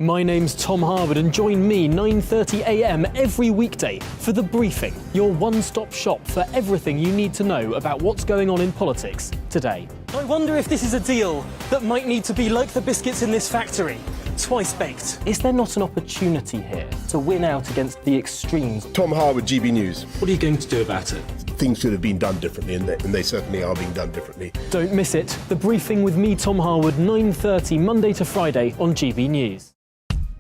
My name's Tom Harwood and join me 9:30 a.m. every weekday for The Briefing, your one-stop shop for everything you need to know about what's going on in politics today. I wonder if this is a deal that might need to be like the biscuits in this factory, twice baked. Is there not an opportunity here to win out against the extremes? Tom Harwood, GB News. What are you going to do about it? Things should have been done differently, and they certainly are being done differently. Don't miss it. The Briefing with me, Tom Harwood, 9:30 Monday to Friday on GB News.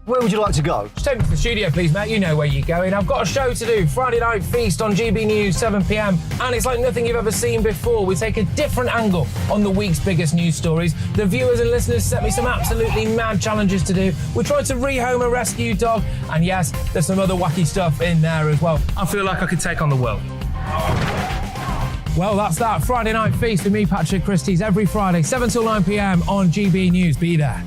Where would you like to go? Just take me to the studio, please, mate. You know where you're going. I've got a show to do. Friday Night Feast on GB News, 7 p.m. And it's like nothing you've ever seen before. We take a different angle on the week's biggest news stories. The viewers and listeners set me some absolutely mad challenges to do. We tried to rehome a rescue dog. And yes, there's some other wacky stuff in there as well. I feel like I could take on the world. Well, that's that. Friday Night Feast with me, Patrick Christie's, every Friday, 7 till 9 p.m. on GB News. Be there.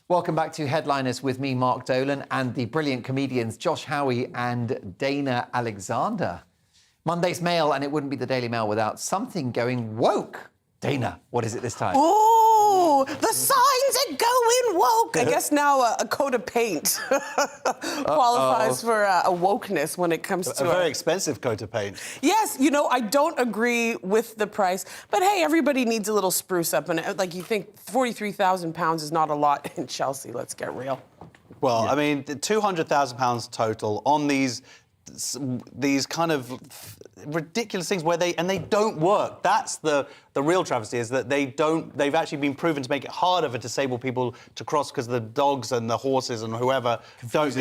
Welcome back to Headliners with me, Mark Dolan, and the brilliant comedians Josh Howie and Dana Alexander. Monday's Mail, and it wouldn't be the Daily Mail without something going woke. Dana, what is it this time? Oh, the signs are going woke. I guess now a coat of paint qualifies for a wokeness when it comes to a very expensive coat of paint. Yes, you know, I don't agree with the price, but hey, everybody needs a little spruce up. And like, you think 43,000 pounds is not a lot in Chelsea. Let's get real. Well, I mean, £200,000 total on these kind of ridiculous things where they don't work. That's the real travesty, is that they've actually been proven to make it harder for disabled people to cross because the dogs and the horses and whoever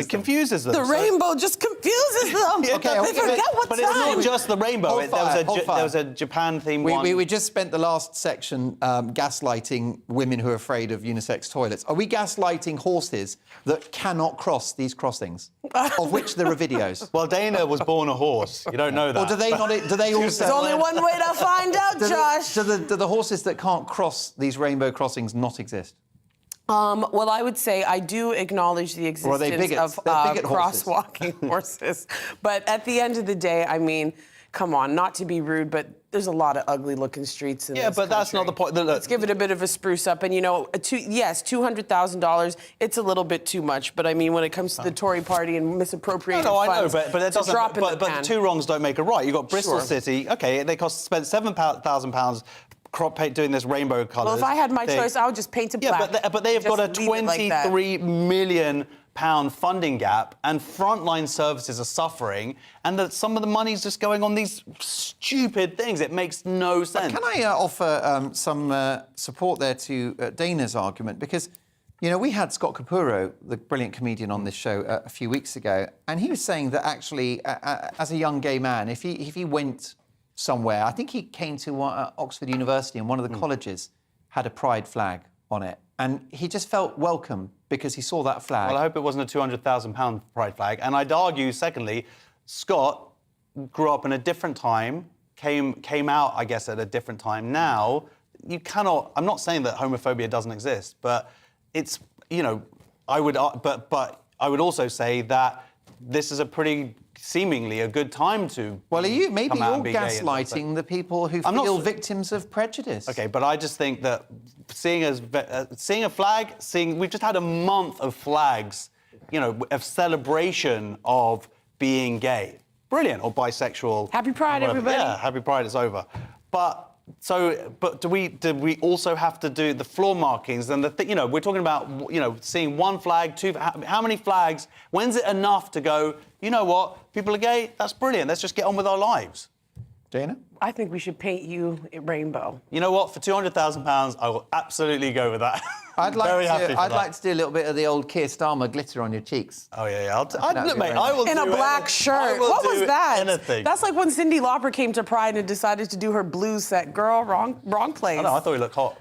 confuses them. The rainbow just confuses them. Okay, they forget what's But it's not just the rainbow. There was a Japan-themed one. We just spent the last section gaslighting women who are afraid of unisex toilets. Are we gaslighting horses that cannot cross these crossings, of which there are videos? Well, Dana was born a horse. You don't know that. Or do they not? Do they also? There's only one way to find out, Josh. Do the horses that can't cross these rainbow crossings not exist? Well, I would say I do acknowledge the existence of crosswalking horses. But at the end of the day, I mean, come on, not to be rude, but there's a lot of ugly-looking streets in this country. That's not the point. Let's give it a bit of a spruce up. And, you know, yes, $200,000, it's a little bit too much. But, I mean, when it comes to the Tory party and misappropriating funds, I know, but it doesn't. But the two wrongs don't make a right. You've got Bristol City. OK, they spent £7,000 doing this rainbow colours. Well, if I had my choice, I would just paint it black. Yeah, but they've got a £23 million funding gap, and frontline services are suffering, and that some of the money's just going on these stupid things. It makes no sense. Can I offer some support there to Dana's argument? Because, you know, we had Scott Capurro, the brilliant comedian, on this show a few weeks ago, and he was saying that actually, as a young gay man, if he went somewhere, I think he came to Oxford University, and one of the colleges had a pride flag on it, and he just felt welcome because he saw that flag. Well, I hope it wasn't a £200,000 pride flag. And I'd argue, secondly, Scott grew up in a different time, came out, I guess, at a different time. Now, you cannot... I'm not saying that homophobia doesn't exist, but it's, you know, I would also say that this is a pretty... seemingly a good time to. Well, you're gaslighting the people who feel victims of prejudice. Okay, but I just think that seeing a flag, we've just had a month of flags, you know, of celebration of being gay, brilliant, or bisexual. Happy Pride, everybody. Yeah, Happy Pride, it's over. But do we also have to do the floor markings and you know, we're talking about, you know, seeing one flag, two, how many flags? When's it enough to go, you know what, people are gay, that's brilliant, let's just get on with our lives? Dana? I think we should paint you a rainbow. You know what, for £200,000, I will absolutely go with that. I'd like to do a little bit of the old Keir Starmer glitter on your cheeks. Oh, yeah. Look, mate, I will in do a black shirt. What was that? Anything. That's like when Cyndi Lauper came to Pride and decided to do her blues set. Girl, wrong place. I know, I thought he looked hot.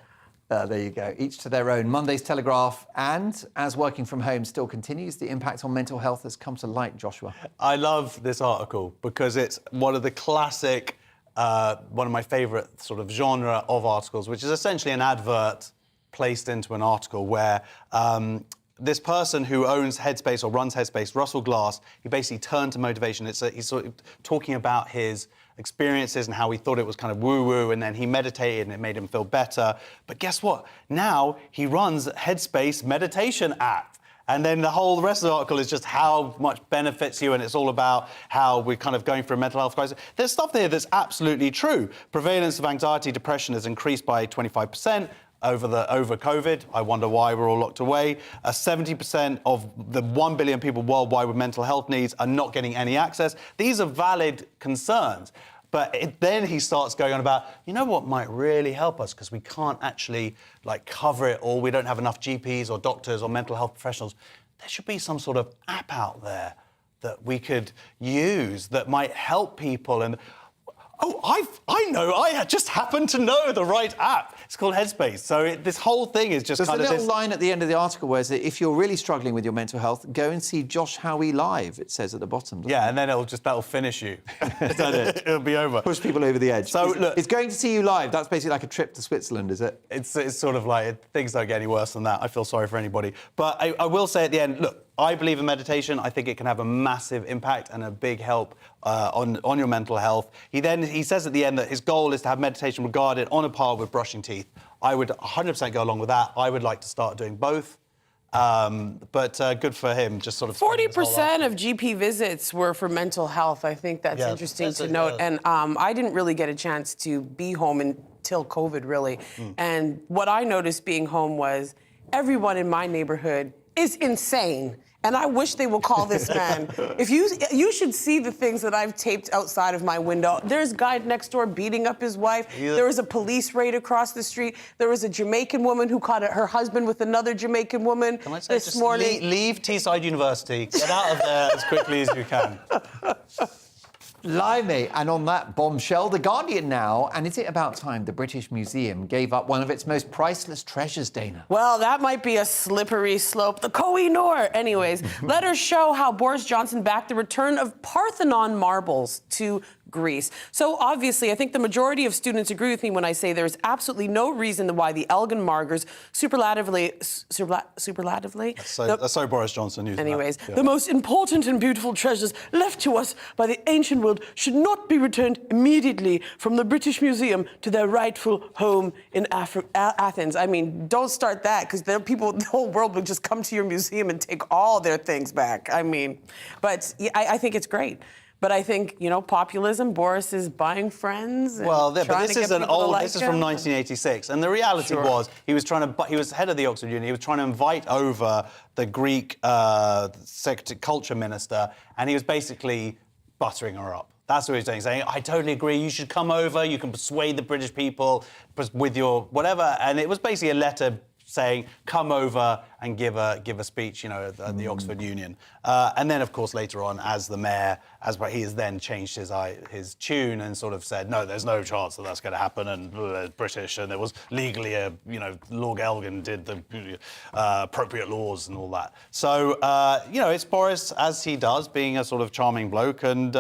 There you go. Each to their own. Monday's Telegraph. And as working from home still continues, the impact on mental health has come to light, Joshua. I love this article because it's one of the classic, one of my favourite sort of genre of articles, which is essentially an advert placed into an article where this person who owns Headspace or runs Headspace, Russell Glass, he basically turned to motivation. He's sort of talking about his experiences and how he thought it was kind of woo-woo, and then he meditated and it made him feel better. But guess what? Now he runs Headspace meditation app. And then the rest of the article is just how much benefits you, and it's all about how we're kind of going through a mental health crisis. There's stuff there that's absolutely true. Prevalence of anxiety, depression has increased by 25%. Over COVID. I wonder why we're all locked away. 70% of the 1 billion people worldwide with mental health needs are not getting any access. These are valid concerns. But then he starts going on about, you know what might really help us, because we can't actually cover it all. We don't have enough GPs or doctors or mental health professionals. There should be some sort of app out there that we could use that might help people. And I just happen to know the right app. It's called Headspace. So this whole thing is just There's kind of a little line at the end of the article where it says, if you're really struggling with your mental health, go and see Josh Howie live, it says at the bottom. Yeah, and then that'll finish you. Is that it? It'll be over. Push people over the edge. So look, it's going to see you live. That's basically like a trip to Switzerland, is it? It's sort of like, things don't get any worse than that. I feel sorry for anybody. But I will say at the end, look, I believe in meditation. I think it can have a massive impact and a big help on your mental health. He says at the end that his goal is to have meditation regarded on a par with brushing teeth. I would 100% go along with that. I would like to start doing both. But good for him, just sort of... 40% of GP visits were for mental health. I think that's interesting to note. And I didn't really get a chance to be home until COVID, really. And what I noticed being home was everyone in my neighborhood is insane. And I wish they would call this man. If you should see the things that I've taped outside of my window. There's a guy next door beating up his wife. There was a police raid across the street. There was a Jamaican woman who caught her husband with another Jamaican woman this morning. Leave Teesside University. Get out of there as quickly as you can. Blimey. And on that bombshell, The Guardian now, and is it about time the British Museum gave up one of its most priceless treasures, Dana? Well, that might be a slippery slope. The Koh-i-Noor. Anyways, letters show how Boris Johnson backed the return of Parthenon marbles to Greece. So obviously, I think the majority of students agree with me when I say there's absolutely no reason why the Elgin Margars superlatively... That's so Boris Johnson using Anyways, that. Yeah. The most important and beautiful treasures left to us by the ancient world should not be returned immediately from the British Museum to their rightful home in Athens. I mean, don't start that, because the whole world will just come to your museum and take all their things back. I mean, but yeah, I think it's great. But I think, populism, Boris is buying friends. Well, but this is an old. This is from 1986, and the reality was he was head of the Oxford Union. He was trying to invite over the Greek culture minister, and he was basically buttering her up. That's what he was doing, saying, I totally agree, you should come over, you can persuade the British people with your whatever. And it was basically a letter saying, come over and give a speech, at the Oxford Union. And then, of course, later on, as the mayor, he has then changed his tune and sort of said, no, there's no chance that that's going to happen, and British, and there was legally Lord Elgin did the appropriate laws and all that. So, it's Boris, as he does, being a sort of charming bloke and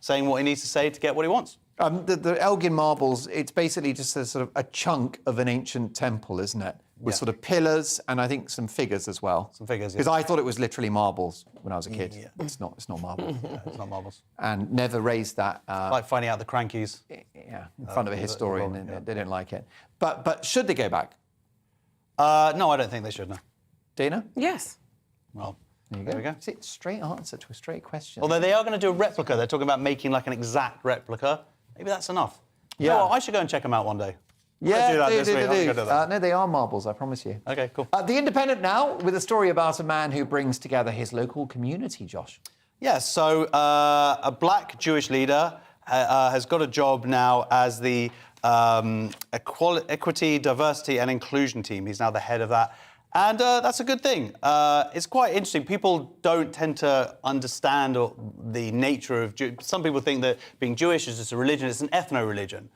saying what he needs to say to get what he wants. The Elgin marbles, it's basically just a sort of a chunk of an ancient temple, isn't it? With sort of pillars and I think some figures as well. Some figures, yeah. Because I thought it was literally marbles when I was a kid. Yeah. It's not marbles. It's not marbles. And never raised that. Like finding out the crankies. Yeah, in front of a historian, and they didn't like it. But should they go back? No, I don't think they should, no. Dana? Yes. Well, there we go. See, straight answer to a straight question. Although they are going to do a replica. They're talking about making like an exact replica. Maybe that's enough. Yeah. You know what? I should go and check them out one day. Yeah, they do. No, they are marbles, I promise you. OK, cool. The Independent now, with a story about a man who brings together his local community, Josh. Yeah, so a black Jewish leader has got a job now as the Equity, Diversity and Inclusion team. He's now the head of that. And that's a good thing. It's quite interesting. People don't tend to understand the nature of... Some people think that being Jewish is just a religion. It's an ethno-religion.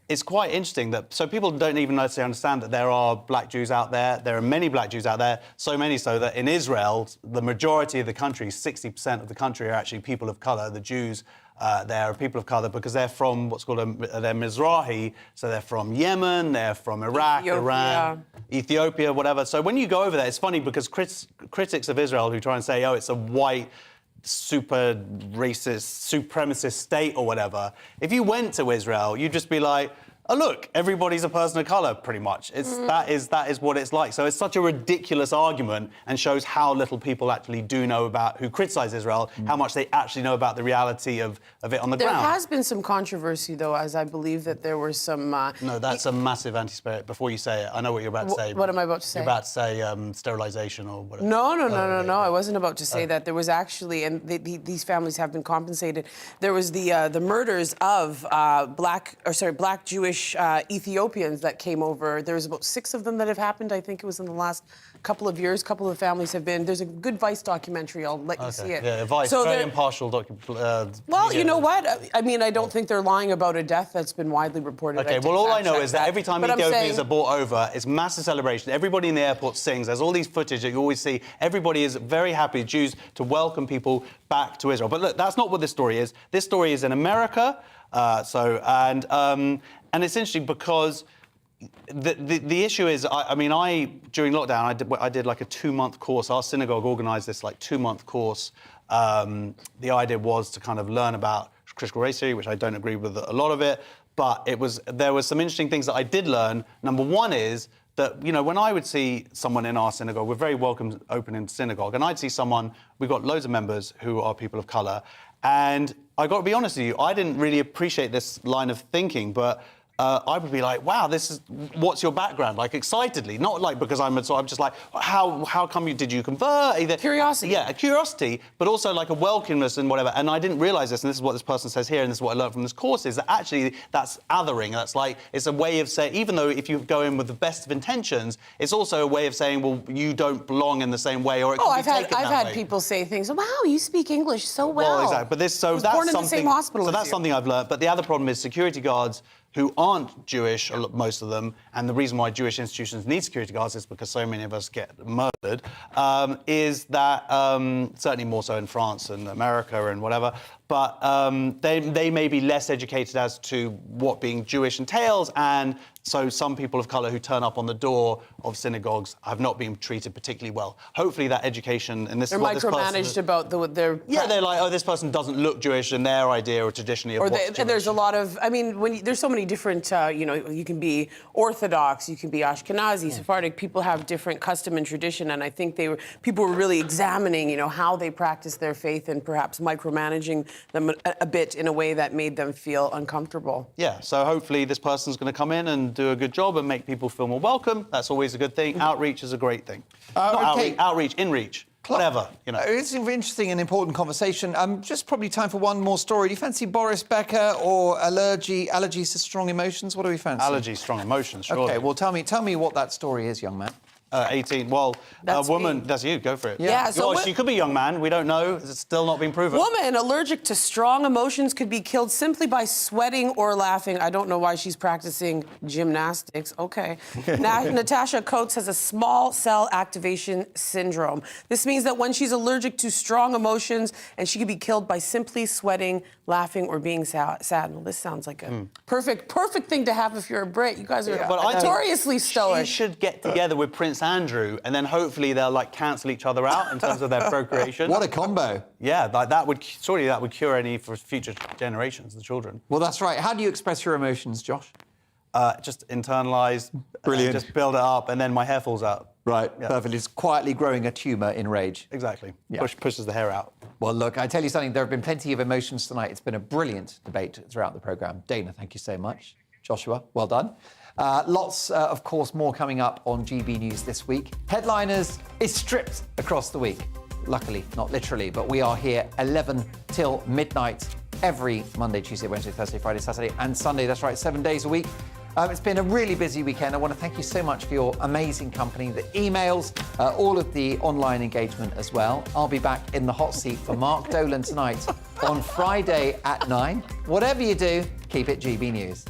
It's quite interesting that... So people don't even necessarily understand that there are black Jews out there. There are many black Jews out there, so many so that in Israel, the majority of the country, 60% of the country, are actually people of colour. The Jews They're people of colour because they're from what's called they're Mizrahi, so they're from Yemen, they're from Iraq, Iran, Ethiopia, whatever. So when you go over there, it's funny because critics of Israel who try and say, oh, it's a white, super racist, supremacist state or whatever, if you went to Israel, you'd just be like, oh, look, everybody's a person of colour, pretty much. That is what it's like. So it's such a ridiculous argument and shows how little people actually do know about, who criticise Israel, how much they actually know about the reality of it on the ground. There has been some controversy, though, as I believe that there were some... No, that's a massive anti-spirit. Before you say it, I know what you're about to say. What am I about to say? You're about to say sterilisation or whatever. No, I wasn't about to say that. There was actually, and these families have been compensated, there was the murders of black Jewish Ethiopians that came over. There's about 6 of them that have happened. I think it was in the last couple of years. Couple of families have been. There's a good Vice documentary. I'll let you see it. Yeah, Vice, so very impartial documentary. Well, you know what? I mean, I don't think they're lying about a death that's been widely reported. Okay, well, all I know is that every time Ethiopians are brought over, it's massive celebration. Everybody in the airport sings. There's all these footage that you always see. Everybody is very happy, Jews, to welcome people back to Israel. But look, that's not what this story is. This story is in America. And it's interesting because the issue is, during lockdown, I did like a 2-month course. Our synagogue organised this like 2-month course. The idea was to kind of learn about critical race theory, which I don't agree with a lot of it, but there was some interesting things that I did learn. Number one is that, you know, when I would see someone in our synagogue, we're very welcome, open in synagogue, and I'd see someone, we've got loads of members who are people of colour, and I got to be honest with you, I didn't really appreciate this line of thinking, but I would be like, wow, what's your background? Like, excitedly, not like because I'm just like, how come did you convert? Either curiosity. Yeah, curiosity, but also like a welcomeness and whatever. And I didn't realise this, and this is what this person says here, and this is what I learned from this course, is that actually that's othering. That's like, it's a way of saying, even though if you go in with the best of intentions, it's also a way of saying, well, you don't belong in the same way, or it can be taken that way. I've had people say things, wow, you speak English so well. Well, exactly. But that's born in the same hospital. So that's something I've learned. But the other problem is security guards who aren't Jewish, most of them, and the reason why Jewish institutions need security guards is because so many of us get murdered, is that, certainly more so in France and America and whatever, but they may be less educated as to what being Jewish entails, and so some people of colour who turn up on the door of synagogues have not been treated particularly well. Hopefully that education, and this they're is what this person... They're micromanaged about their... Yeah, they're like, oh, this person doesn't look Jewish, and their idea or traditionally of what's Jewish. And there's a lot of... I mean, there's so many different, you can be Orthodox, you can be Ashkenazi, Sephardic. People have different custom and tradition, and I think people were really examining, how they practice their faith and perhaps micromanaging them a bit in a way that made them feel uncomfortable. Yeah, so hopefully this person's going to come in and do a good job and make people feel more welcome. That's always a good thing. Outreach is a great thing. Outreach, inreach, whatever, It's an interesting and important conversation. Just probably time for one more story. Do you fancy Boris Becker or Allergy? Allergies to strong emotions? What do we fancy? Allergy, strong emotions, surely. OK, well, tell me what that story is, young man. 18. Well, a woman... That's you. Go for it. Yeah, so... she could be a young man. We don't know. It's still not been proven. Woman allergic to strong emotions could be killed simply by sweating or laughing. I don't know why she's practicing gymnastics. OK. Natasha Coates has a small cell activation syndrome. This means that when she's allergic to strong emotions, and she could be killed by simply sweating, laughing, or being sad. Well, this sounds like a perfect thing to have if you're a Brit. You guys are notoriously stoic. She should get together with Prince Andrew, and then hopefully they'll cancel each other out in terms of their procreation. What a combo! Yeah, that would cure any for future generations, the children. Well, that's right. How do you express your emotions, Josh? Just internalise, brilliant. Just build it up, and then my hair falls out. Right, perfect. It's quietly growing a tumour in rage. Exactly. Yeah. Pushes the hair out. Well, look, I tell you something. There have been plenty of emotions tonight. It's been a brilliant debate throughout the programme. Dana, thank you so much. Joshua, well done. Lots, of course, more coming up on GB News this week. Headliners is stripped across the week. Luckily, not literally, but we are here 11 till midnight every Monday, Tuesday, Wednesday, Thursday, Friday, Saturday and Sunday. That's right, 7 days a week. It's been a really busy weekend. I want to thank you so much for your amazing company, the emails, all of the online engagement as well. I'll be back in the hot seat for Mark Dolan tonight on Friday at 9. Whatever you do, keep it GB News.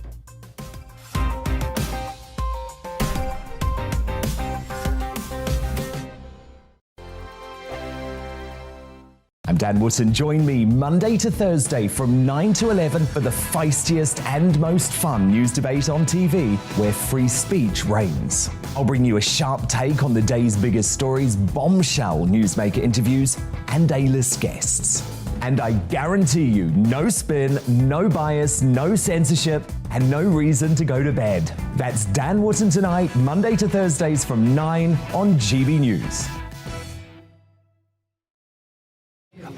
I'm Dan Dan Wootton. Join me Monday to Thursday from 9 to 11 for the feistiest and most fun news debate on TV, where free speech reigns. I'll bring you a sharp take on the day's biggest stories, bombshell newsmaker interviews, and A-list guests. And I guarantee you, no spin, no bias, no censorship, and no reason to go to bed. That's Dan Wootton tonight, Monday to Thursdays from 9 on GB News.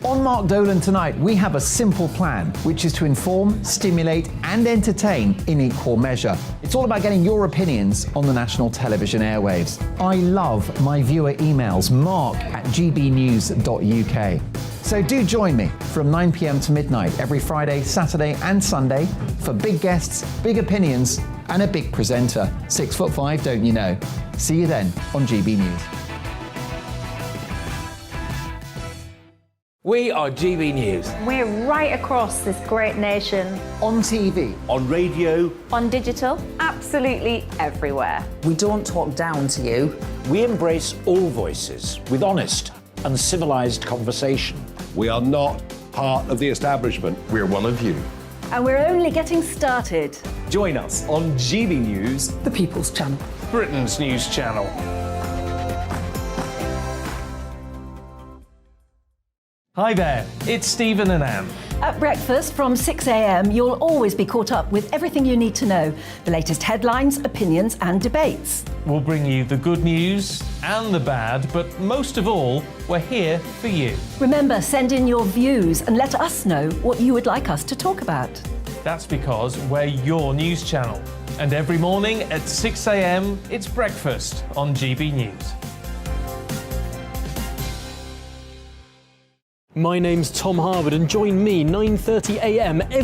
On Mark Dolan tonight, we have a simple plan, which is to inform, stimulate, and entertain in equal measure. It's all about getting your opinions on the national television airwaves. I love my viewer emails, mark@gbnews.uk. So do join me from 9 p.m. to midnight every Friday, Saturday, and Sunday for big guests, big opinions, and a big presenter. 6'5", don't you know? See you then on GB News. We are GB News. We're right across this great nation. On TV. On radio. On digital. Absolutely everywhere. We don't talk down to you. We embrace all voices with honest and civilised conversation. We are not part of the establishment. We're one of you. And we're only getting started. Join us on GB News, the People's Channel. Britain's news channel. Hi there, it's Stephen and Anne. At breakfast from 6 a.m, you'll always be caught up with everything you need to know, the latest headlines, opinions, and debates. We'll bring you the good news and the bad, but most of all, we're here for you. Remember, send in your views and let us know what you would like us to talk about. That's because we're your news channel. And every morning at 6 a.m, it's breakfast on GB News. My name's Tom Harwood, and join me 9:30 a.m. every